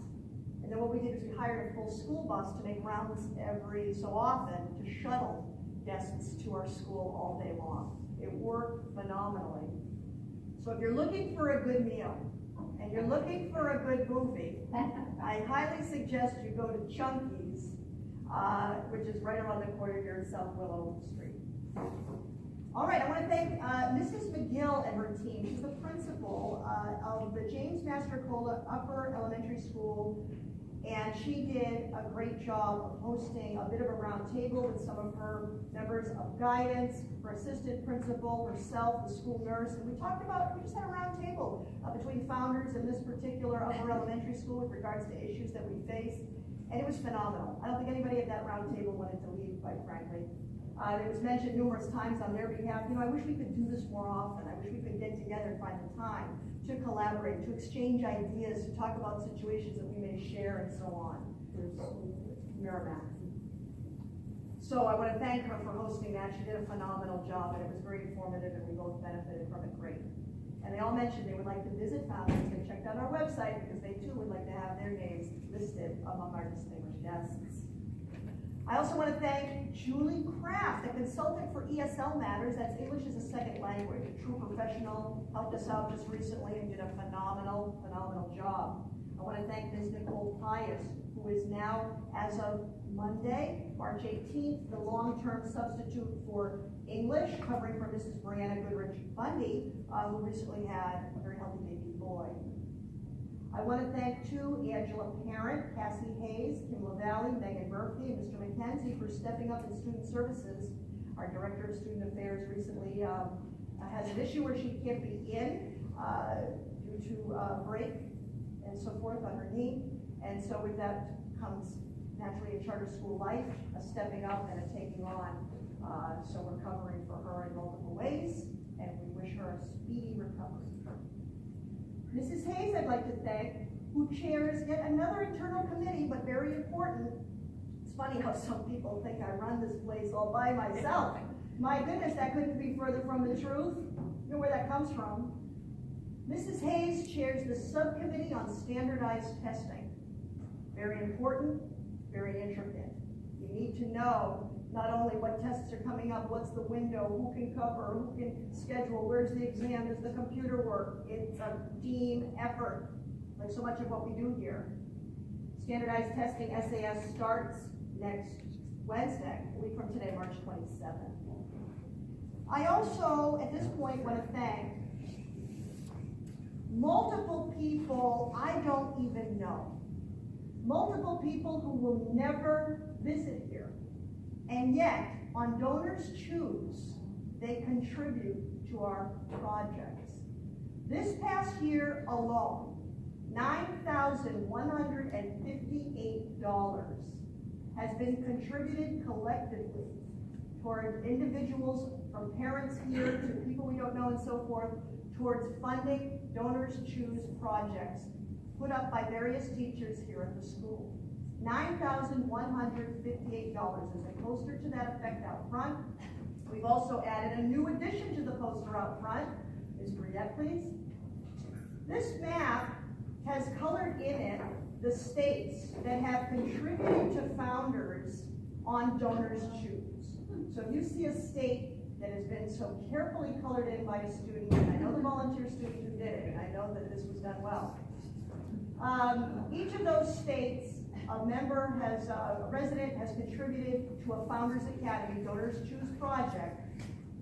And then what we did is we hired a full school bus to make rounds every so often to shuttle guests to our school all day long. It worked phenomenally. So if you're looking for a good meal and you're looking for a good movie, I highly suggest you go to Chunkies, which is right around the corner here in South Willow Street. All right, I want to thank Mrs. McGill and her team. She's the principal of the James Mastrocola Upper Elementary School. And she did a great job of hosting a bit of a round table with some of her members of guidance, her assistant principal, herself, the school nurse. And we talked about, we just had a round table between founders in this particular upper elementary school with regards to issues that we face. And it was phenomenal. I don't think anybody at that round table wanted to leave, quite frankly. It was mentioned numerous times on their behalf, you know, I wish we could do this more often. I wish we could get together and find the time to collaborate, to exchange ideas, to talk about situations that we may share and so on. There's Merrimack. So I want to thank her for hosting that. She did a phenomenal job and it was very informative and we both benefited from it great. And they all mentioned they would like to visit founders. They checked out our website because they too would like to have their names listed among our distinguished desks. I also want to thank Julie Kraft, a consultant for ESL matters. That's English as a second language. A true professional, helped us out just recently and did a phenomenal job. I want to thank Ms. Nicole Pius, who is now, as of Monday, March 18th, the long-term substitute for English, covering for Mrs. Brianna Goodrich-Bundy, who recently had a very healthy baby boy. I want to thank too Angela Parent, Cassie Hayes, Kim LaValle, Megan Murphy, and Mr. McKenzie for stepping up in student services. Our Director of Student Affairs recently has an issue where she can't be in due to break and so forth on her knee. And so with that comes naturally a charter school life, a stepping up and a taking on. So we're covering for her in multiple ways, and we wish her a speedy recovery. Mrs. Hayes, I'd like to thank, who chairs yet another internal committee, but very important. It's funny how some people think I run this place all by myself. My goodness, that couldn't be further from the truth. You know where that comes from. Mrs. Hayes chairs the subcommittee on standardized testing. Very important, very intricate. You need to know not only what tests are coming up, what's the window, who can cover, who can schedule, where's the exam, does the computer work? It's a team effort, like so much of what we do here. Standardized testing, SAS, starts next Wednesday, a week from today, March 27th. I also, at this point, want to thank multiple people I don't even know. Multiple people who will never visit here. And yet, on Donors Choose, they contribute to our projects. This past year alone, $9,158 has been contributed collectively toward individuals, from parents here to people we don't know and so forth, towards funding Donors Choose projects put up by various teachers here at the school. $9,158. There's a poster to that effect out front. We've also added a new addition to the poster out front. Ms. Briette, please. This map has colored in it the states that have contributed to founders on Donors Choose. So if you see a state that has been so carefully colored in by a student, and I know the volunteer student who did it, and I know that this was done well. Each of those states, a resident has contributed to a Founders Academy Donors Choose project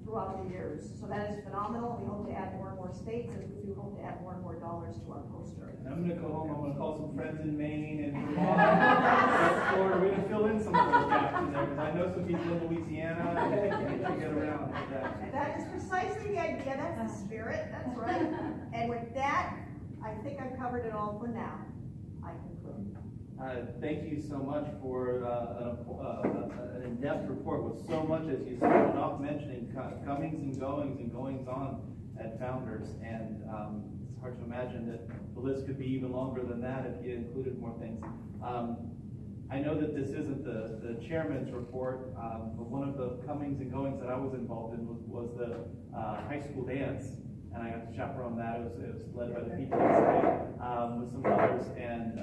throughout the years. So that is phenomenal. We hope to add more and more states, and we do hope to add more and more dollars to our poster. And I'm going to go home. I'm going to call some friends in Maine and Vermont, and Florida. We're going to fill in some of those gaps in there, because I know some people in Louisiana, and they can get around with that. That is precisely the idea. That's the spirit. That's right. And with that, I think I've covered it all for now. I conclude. Thank you so much for an in-depth report with so much, as you started off mentioning, comings and goings on at Founders. And it's hard to imagine that the list could be even longer than that if you included more things. I know that this isn't the chairman's report, but one of the comings and goings that I was involved in was the high school dance. And I got to chaperone that. It was led by the PTA with some others, and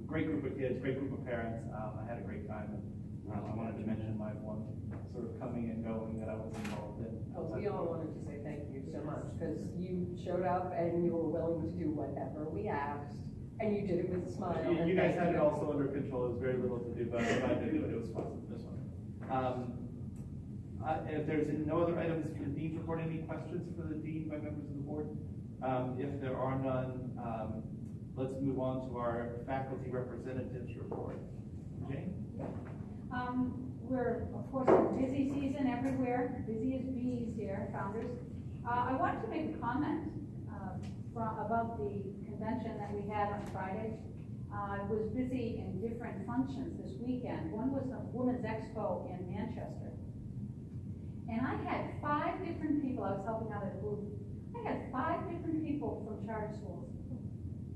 great group of kids, great group of parents. I had a great time, and I wanted to mention my one sort of coming and going that I was involved in. Oh, we all wanted to say thank you so much, because you showed up and you were willing to do whatever we asked, and you did it with a smile. You guys had it also under control. There was very little to do, but I did do it. It was fun. This one. If there's no other items for the Dean's report, any questions for the Dean by members of the board? If there are none, let's move on to our faculty representatives report. Jane? We're, of course, in a busy season everywhere, busy as bees here, Founders. I wanted to make a comment about the convention that we had on Friday. I was busy in different functions this weekend. One was a Women's Expo in Manchester. And I had 5 different people, I was helping out at a booth. I had 5 different people from charter schools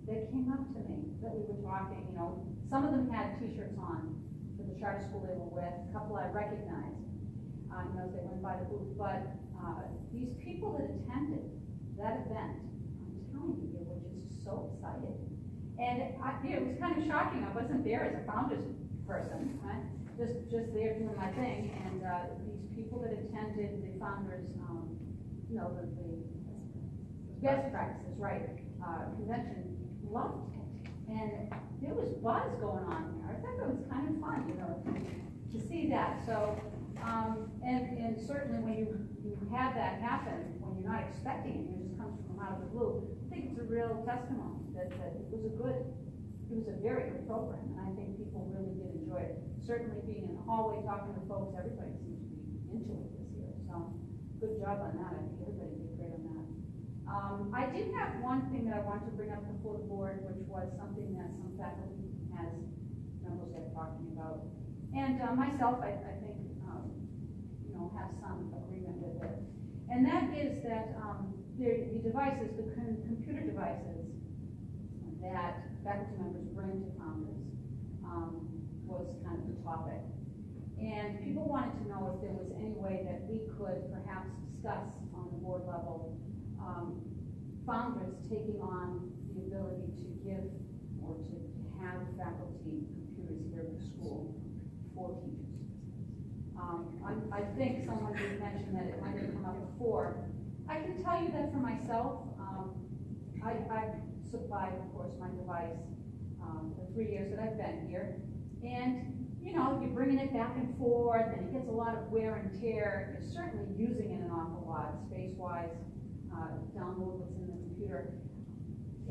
that came up to me that we were talking, you know. Some of them had t-shirts on for the charter school they were with, a couple I recognized, you know, as they went by the booth. But these people that attended that event, I'm telling you, they were just so excited. And it was kind of shocking. I wasn't there as a Founders person, right? Just there doing my thing, and, these people that attended the founders, the best practices, right, convention, loved it. And there was buzz going on there. I thought that was kind of fun, to see that. So, and certainly when you have that happen, when you're not expecting it, it just comes from out of the blue, I think it's a real testimony that it was a very good program, and I think people really did enjoy it. Certainly being in the hallway talking to folks, everybody seemed to be into it this year, so good job on that. I think everybody did great on that. I did have one thing that I wanted to bring up before the board, which was something that some faculty members have talked to me about. And myself, I think, have some agreement with it. And that is that the devices, the computer devices that faculty members bring to Founders was kind of the topic. And people wanted to know if there was any way that we could perhaps discuss on the board level Founders taking on the ability to give or to have faculty computers here at the school for teachers. I think someone did mention that it might have come up before. I can tell you that for myself, I've supplied, of course, my device the 3 years that I've been here. And, you're bringing it back and forth, and it gets a lot of wear and tear. You're certainly using it an awful lot, space-wise, download what's in the computer.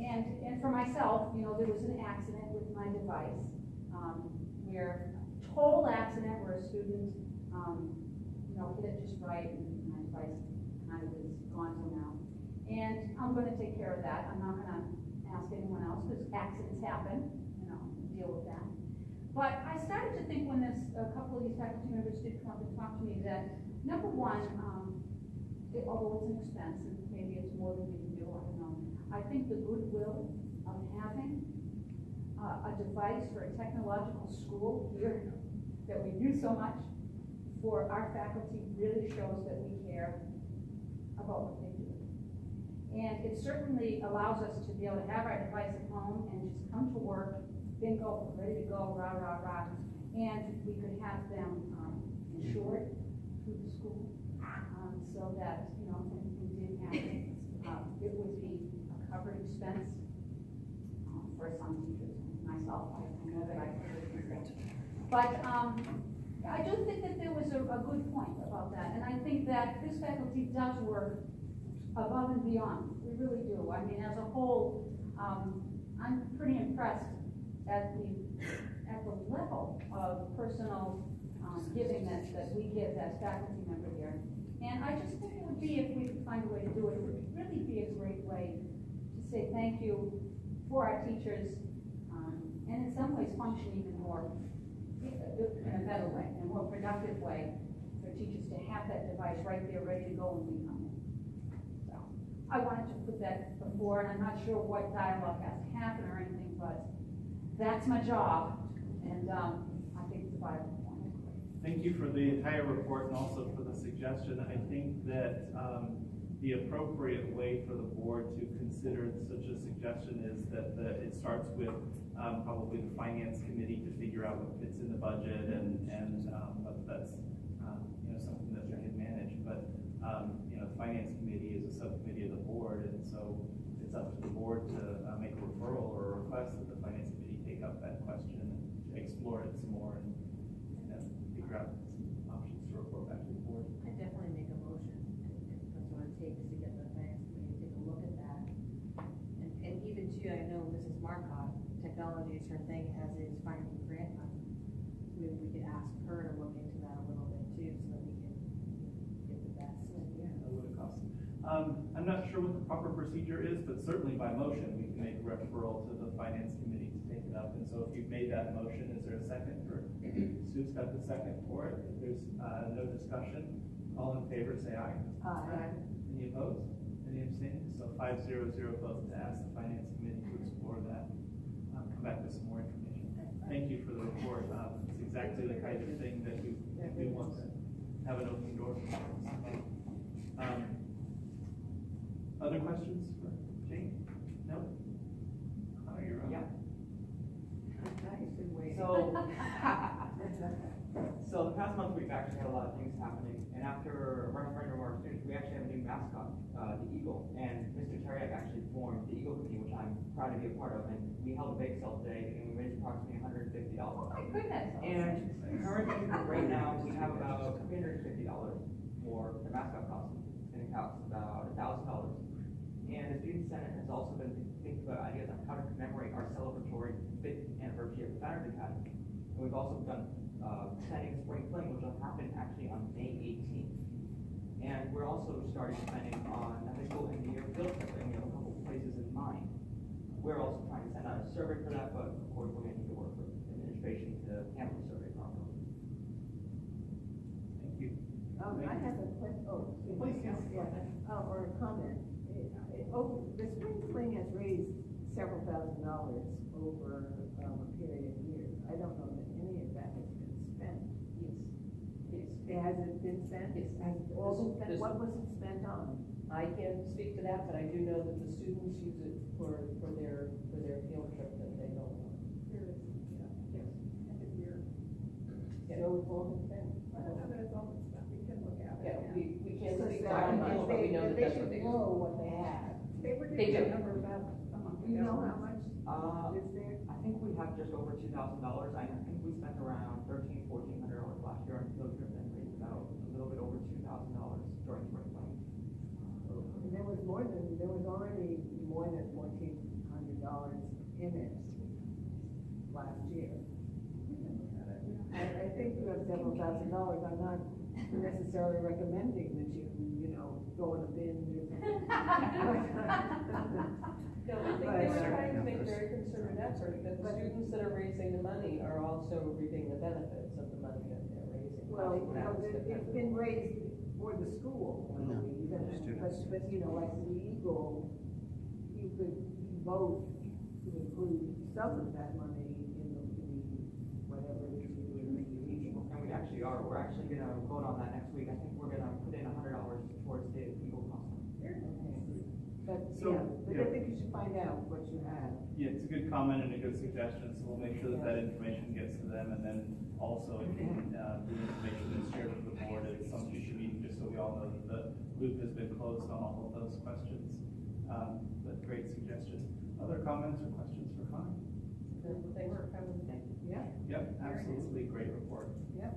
And for myself, there was an accident with my device, where total accident where a student, hit it just right, and my device kind of is gone till now. And I'm going to take care of that. I'm not going to ask anyone else, because accidents happen, deal with that. But I started to think when a couple of these faculty members did come up and talk to me that, number one, although it's an expense, and maybe it's more than we can do, I don't know, I think the goodwill of having a device for a technological school here that we do so much for our faculty really shows that we care about what they do. And it certainly allows us to be able to have our device at home and just come to work, bingo, ready to go, rah, rah, rah. And we could have them insured through the school so that, if anything did happen, it would be a covered expense for some teachers. Myself, I know that I could do that. But I do think that there was a good point about that. And I think that this faculty does work above and beyond. We really do. I mean, as a whole, I'm pretty impressed at the level of personal giving that we give as faculty member here. And I just think it would be, if we could find a way to do it, it would really be a great way to say thank you for our teachers, and in some ways function even more in a better way, in a more productive way for teachers to have that device right there ready to go when we come in. So I wanted to put that before, and I'm not sure what dialogue has to happen or anything, but that's my job, and I think it's a vital point. Thank you for the entire report and also for the suggestion. I think that the appropriate way for the board to consider such a suggestion is that it starts with probably the finance committee to figure out what fits in the budget and whether that's something that we can manage. But the finance committee is a subcommittee of the board, and so it's up to the board to make a referral or a request that the finance committee take up that question and explore it some more and figure out some options to report back to the board. I definitely make a motion, if that's what it takes to get the finance committee to take a look at that. And even too, I know Mrs. Marcotte, technology is her thing, is finding grant money. Maybe we could ask her to look into that a little bit too, so that we can get the best. Yeah, that would have cost. I'm not sure what the proper procedure is, but certainly by motion, we can make a referral to the finance committee to take it up. And so if you've made that motion, is there a second? Sue's got the second for it. If there's no discussion, all in favor say aye. Aye. Any opposed? Any abstaining? So 5-0-0 vote to ask the finance committee to explore that. Come back with some more information. Thank you for the report. It's exactly the kind of thing that we want to have an open door for. Other questions for Jane? No? Oh, you're on. Nice and waiting. So, past month, we've actually had a lot of things happening, and after referendum of our students, we actually have a new mascot, the Eagle, and Mr. Terriak actually formed the Eagle Committee, which I'm proud to be a part of, and we held a bake sale today, and we raised approximately $150. Oh my goodness. And currently, right now, we have about $350 for the mascot costume, and it costs about $1,000. And the Student Senate has also been thinking about ideas on how to commemorate our celebratory 5th anniversary of the Founders Academy. And we've also done planning spring fling, which will happen actually on May 18th. And we're also starting planning on a high school end of year field trip, and we have a couple places in mind. We're also trying to send out a survey for that, but of course we're going to need to work with administration to handle the survey properly. Thank you. I have a question, Please, yes. or a comment. The spring fling has raised several $1,000s over a period of years. I don't know that any of that has been spent. Yes. Has it been spent? Yes. Has it all been spent? What was it spent on? I can't speak to that, but I do know that the students use it for their field trip that they go on. Here it is, Yes. end of year. So it's all been spent. I don't know that it's all been spent, we can look at it. Yeah, we can't So speak to that- it, but we know that they that's what should they do. know what they have. They were They giving do. a number about a month ago. Do you know how much Uh, is there? I think we have just over $2,000. I think we spent around $1,400 last year on field trip and raised about a little bit over $2,000 during spring fling. And there was already more than $1,400 in it last year. I think you have several $1,000s. I'm not necessarily recommending that you go in a bin or something. No, I think they were trying to make a very concerted effort, that the students that are raising the money are also reaping the benefits of the money that they're raising. Well, That's it's been raised for the school, I believe, but like the Eagle, you could vote to include some of that money in the whatever it is you're doing in the Eagle. And we actually are. We're actually going to vote on that next week. I think we're going to put in $100 towards the Eagle costume. But, So, but I think you should find out what you have. Yeah, it's a good comment and a good suggestion, so we'll make sure that information gets to them, and then also the information is shared with the board at some future meeting, just so we all know that the loop has been closed on all of those questions. But great suggestion. Other comments or questions for Connie? Thanks for coming. Yeah, Yep, absolutely, great report. yeah.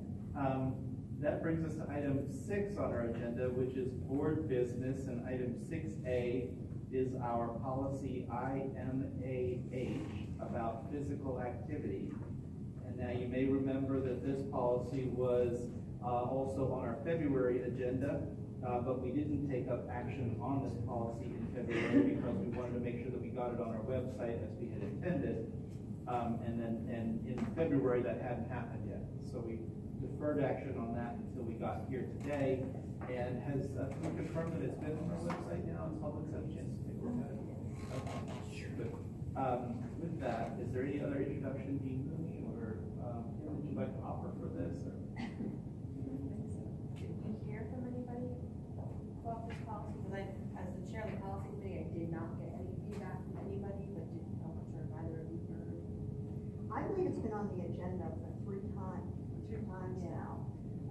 That brings us to item 6 on our agenda, which is board business, and item 6A is our policy IMAH about physical activity. And now you may remember that this policy was also on our February agenda, but we didn't take up action on this policy in February because we wanted to make sure that we got it on our website as we had intended. And in February, that hadn't happened yet. So we deferred action on that until we got here today. And has we confirmed that it's been on our website now, and public's had a chance to take a look at it? Okay, good. With that, is there any other introduction, Dean Mooney, or would you like to offer for this? Or? Did we hear from anybody about this policy? Because as the chair of the policy committee, I did not get any feedback from anybody, but didn't know much or either of you heard. I believe it's been on the agenda for 2 times now.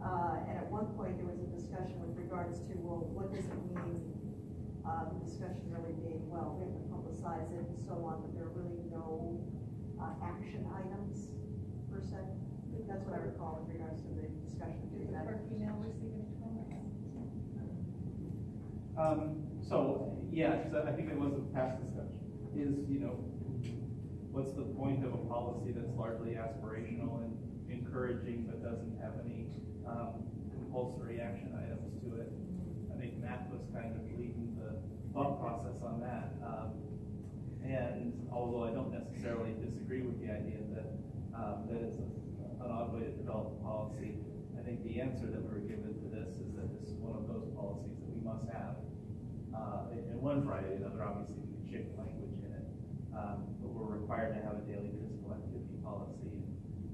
And at one point, there was a discussion with regards to, well, what does it mean? The discussion really being, well, we have to publicize it and so on, but there are really no action items per se. That's what I recall in regards to the discussion. Did the clerk email receive any comments? I think it was a past discussion, is, what's the point of a policy that's largely aspirational and encouraging but doesn't have any compulsory action items to it? I think Matt was kind of leading the thought process on that. And although I don't necessarily disagree with the idea that it's an odd way to develop a policy, I think the answer that we were given to this is that this is one of those policies that we must have. In one variety or another, obviously we can shape language in it, but we're required to have a daily physical activity policy.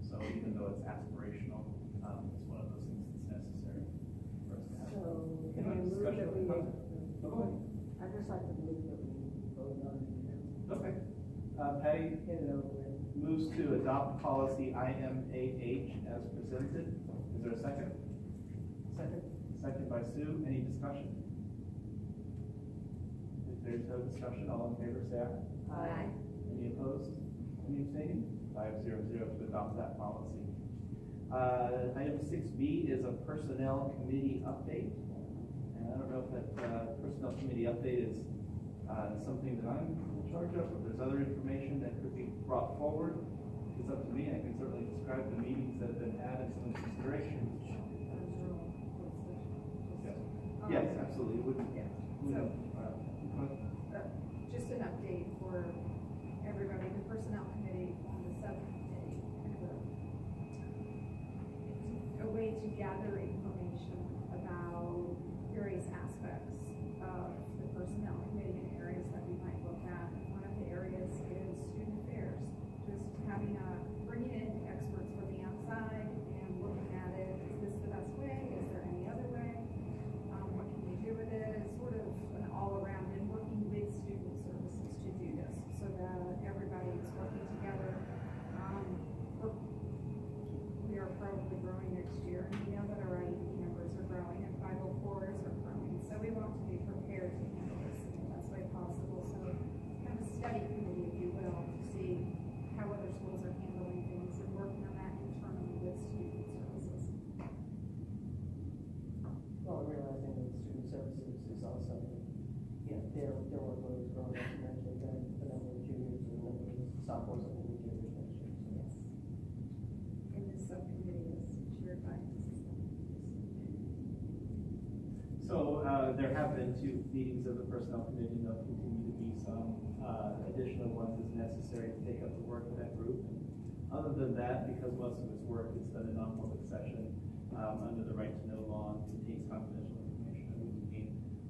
So even though it's aspirational, it's one of those things that's necessary for us to have. So, Can I can we move discussion that we, with the I'd just like to move that we vote on it. Okay. Patty Get it over with. moves to adopt policy IMAH as presented. Is Is there a second? Second. Second by Sue. Any discussion? If there's no discussion, all in favor say aye. Aye. Any opposed? Any abstaining? 500 to adopt that policy. Item 6B is a personnel committee update. And I don't know if that personnel committee update is something that I'm in charge of, if there's other information that could be brought forward. It's up to me. I can certainly describe the meetings that have been had and some of the considerations. Yes, absolutely. Wouldn't, yeah. Just an update for everybody, the personnel committee on the subcommittee. A way to gather information about various aspects of the personnel committee and areas that we might look at. One of the areas is student affairs, just having bringing in experts from the outside and looking at it. Is this the best way? Is there any other way? What can we do with it? It's sort of an all-around, and working with student services to do this so that everybody is working together. We are probably growing next year, and we know that our IEP numbers are growing and 504s are growing. So we want to be prepared to handle this in the best way possible. So kind of a study committee, if you will, to see how other schools are handling things and working on that internally with student services. Well, realizing that student services is also, their workload is growing exponentially, the number of juniors and the number of sophomores and the juniors next year. So yes. And this subcommittee is chaired by Mrs. So there have been 2 meetings of the personnel committee, and there'll continue to be some additional ones as necessary to take up the work of that group. And other than that, because most of its work is done in non-public session under the right to know law and contains confidential information,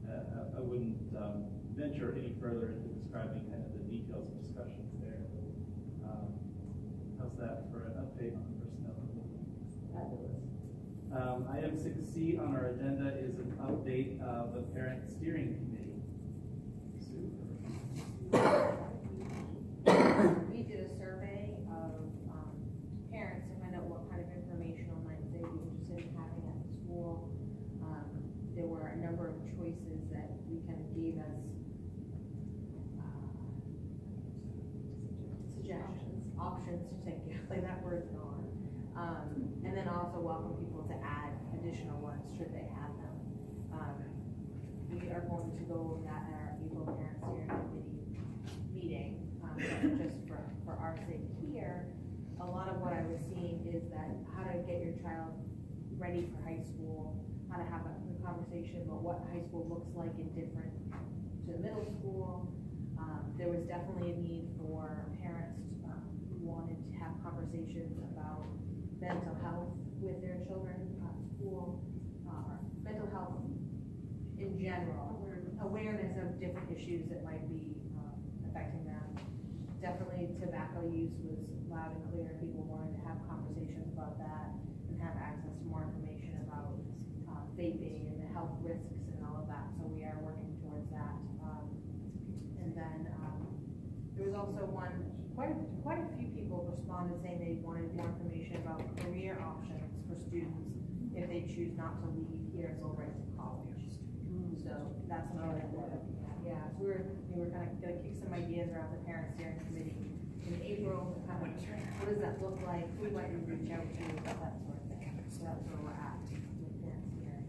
I wouldn't venture any further into describing kind of the details of discussions there. How's that for an update on the personnel committee? Fabulous. Item 6C on our agenda is an update of the parent steering committee. Sue? We did a survey of parents to find out what kind of informational nights they'd be interested in having at the school. There were a number of choices that we kind of gave as suggestions, options to take, like that word's gone. And then also welcome people to add additional ones should they have them. We are going to go over that at our April Parent Steering Committee meeting. Just for our sake here, a lot of what I was seeing is that how to get your child ready for high school, how to have a conversation about what high school looks like and different to middle school. There was definitely a need for parents who wanted to have conversations about mental health with their children at school, mental health in general, awareness of different issues that might be affecting them. Definitely tobacco use was loud and clear. People wanted to have conversations about that and have access to more information about vaping and the health risks and all of that. So we are working towards that. And then there was also quite a few people responded saying they wanted more information about career options for students if they choose not to leave here and go right to college. So that's something that we're looking at. Yeah, so we were kind of going to kick some ideas around the parent steering committee in April. Kind of what does that look like? Who might we reach out to? That sort of thing. So that's where we're at with parent steering.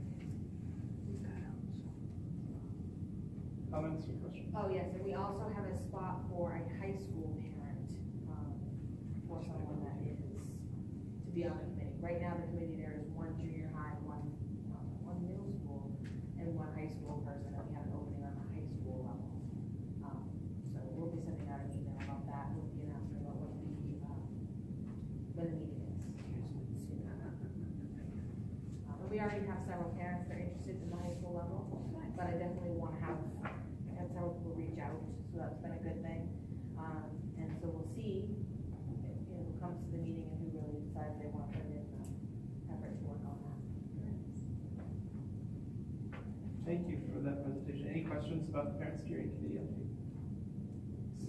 Comments or questions? Oh yes, and we also have a spot for a high school parent, for someone that is to be on the committee. Right now, the committee there is 1 junior high, one middle school, and 1 high school person, and we have an opening on the high school level. So we'll be sending out an email about that with the announcement about when the meeting is. But we already have several parents that are interested in the high school level, but I definitely want to have several people reach out, so that's been a good thing. And so we'll see who comes to the meeting and who really decides they want to put in the effort to work on that. Thank you for that presentation. Any questions about the parent steering committee update?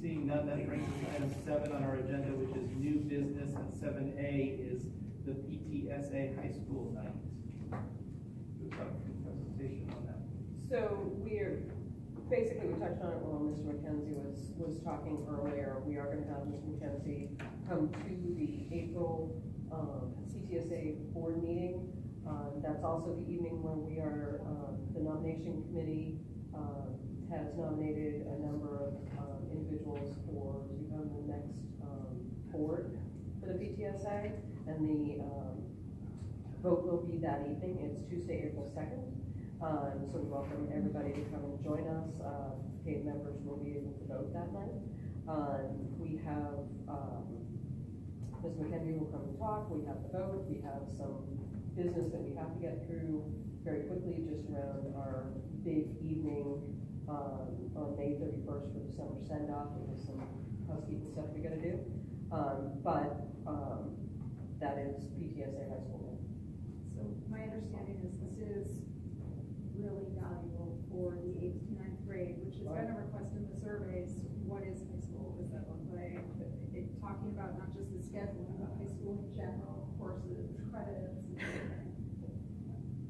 Seeing none, that brings us to item 7 on our agenda, which is new business, and 7A is the PTSA high school night. Who's got a presentation on that? So basically, we touched on it while Mr. McKenzie was talking earlier. We are gonna have Mr. McKenzie come to the April, CTSA board meeting. That's also the evening when we are, the nomination committee, has nominated a number of, individuals to become the next, board for the PTSA. And the, vote will be that evening. It's Tuesday, April 2nd. So we welcome everybody to come and join us. Paid members will be able to vote that night. We have, Ms. McKenzie will come and talk. We have the vote. We have some business that we have to get through very quickly, just around our big evening on May 31st for the summer send-off. We have some housekeeping stuff we gotta do. But that is PTSA high school. So my understanding is this is really valuable for the 8th to 9th grade, which has been a request in the surveys. What is high school? What does that look like? Talking about not just the scheduling, but high school in general, courses, credits, and everything.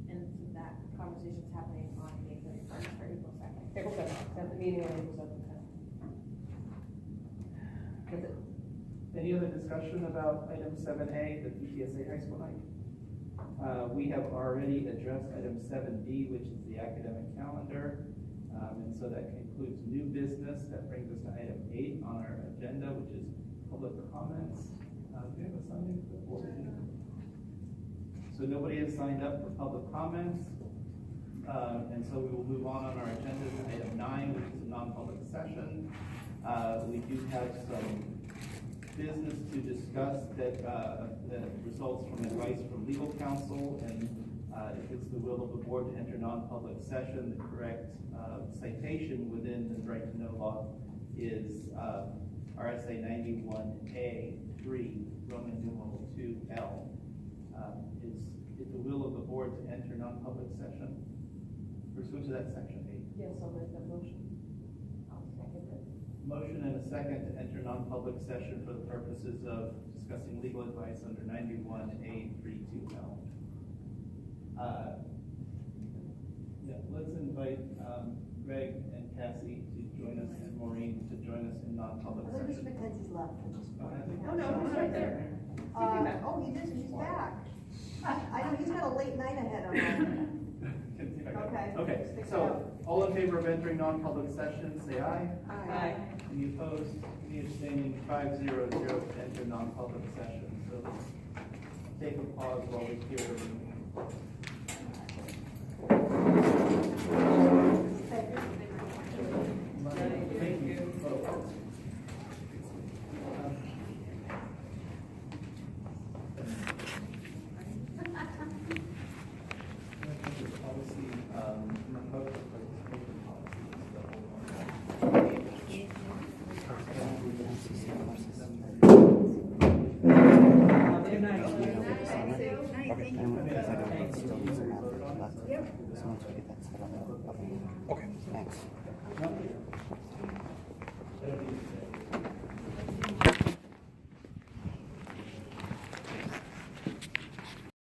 And so that conversation's happening on May 31st or April 2nd. April 2nd, at the meeting on April 2nd. That's it. Any other discussion about item 7A, the PTSA high school night? We have already addressed item 7B, which is the academic calendar. And so that concludes new business. That brings us to item 8 on our agenda, which is public comments. Do we have a signing for the board? So nobody has signed up for public comments. And so we will move on our agenda to item 9, which is a non-public session. We do have some business to discuss that results from advice from legal counsel, and if it's the will of the board to enter non-public session, the correct citation within the right to know law is RSA 91A 3, Roman numeral 2L. Is it the will of the board to enter non-public session pursuant to that section 8? Yes, I'll make that motion. I'll second it. Motion and a second to enter non-public session for the purposes of discussing legal advice under 91A32L. Yeah, let's invite Greg and Cassie to join us, and Maureen to join us in non-public I think Mr. session. McKenzie's left. Oh, no, he's right there. Oh, he did, he's back. I know, he's got a late night ahead of him. Okay. Okay, so all in favor of entering non-public session, say aye. Aye. Any opposed? Any abstaining? 5-0-0 to enter non-public session. So let's take a pause while we hear the room. Thank you. Okay, thanks.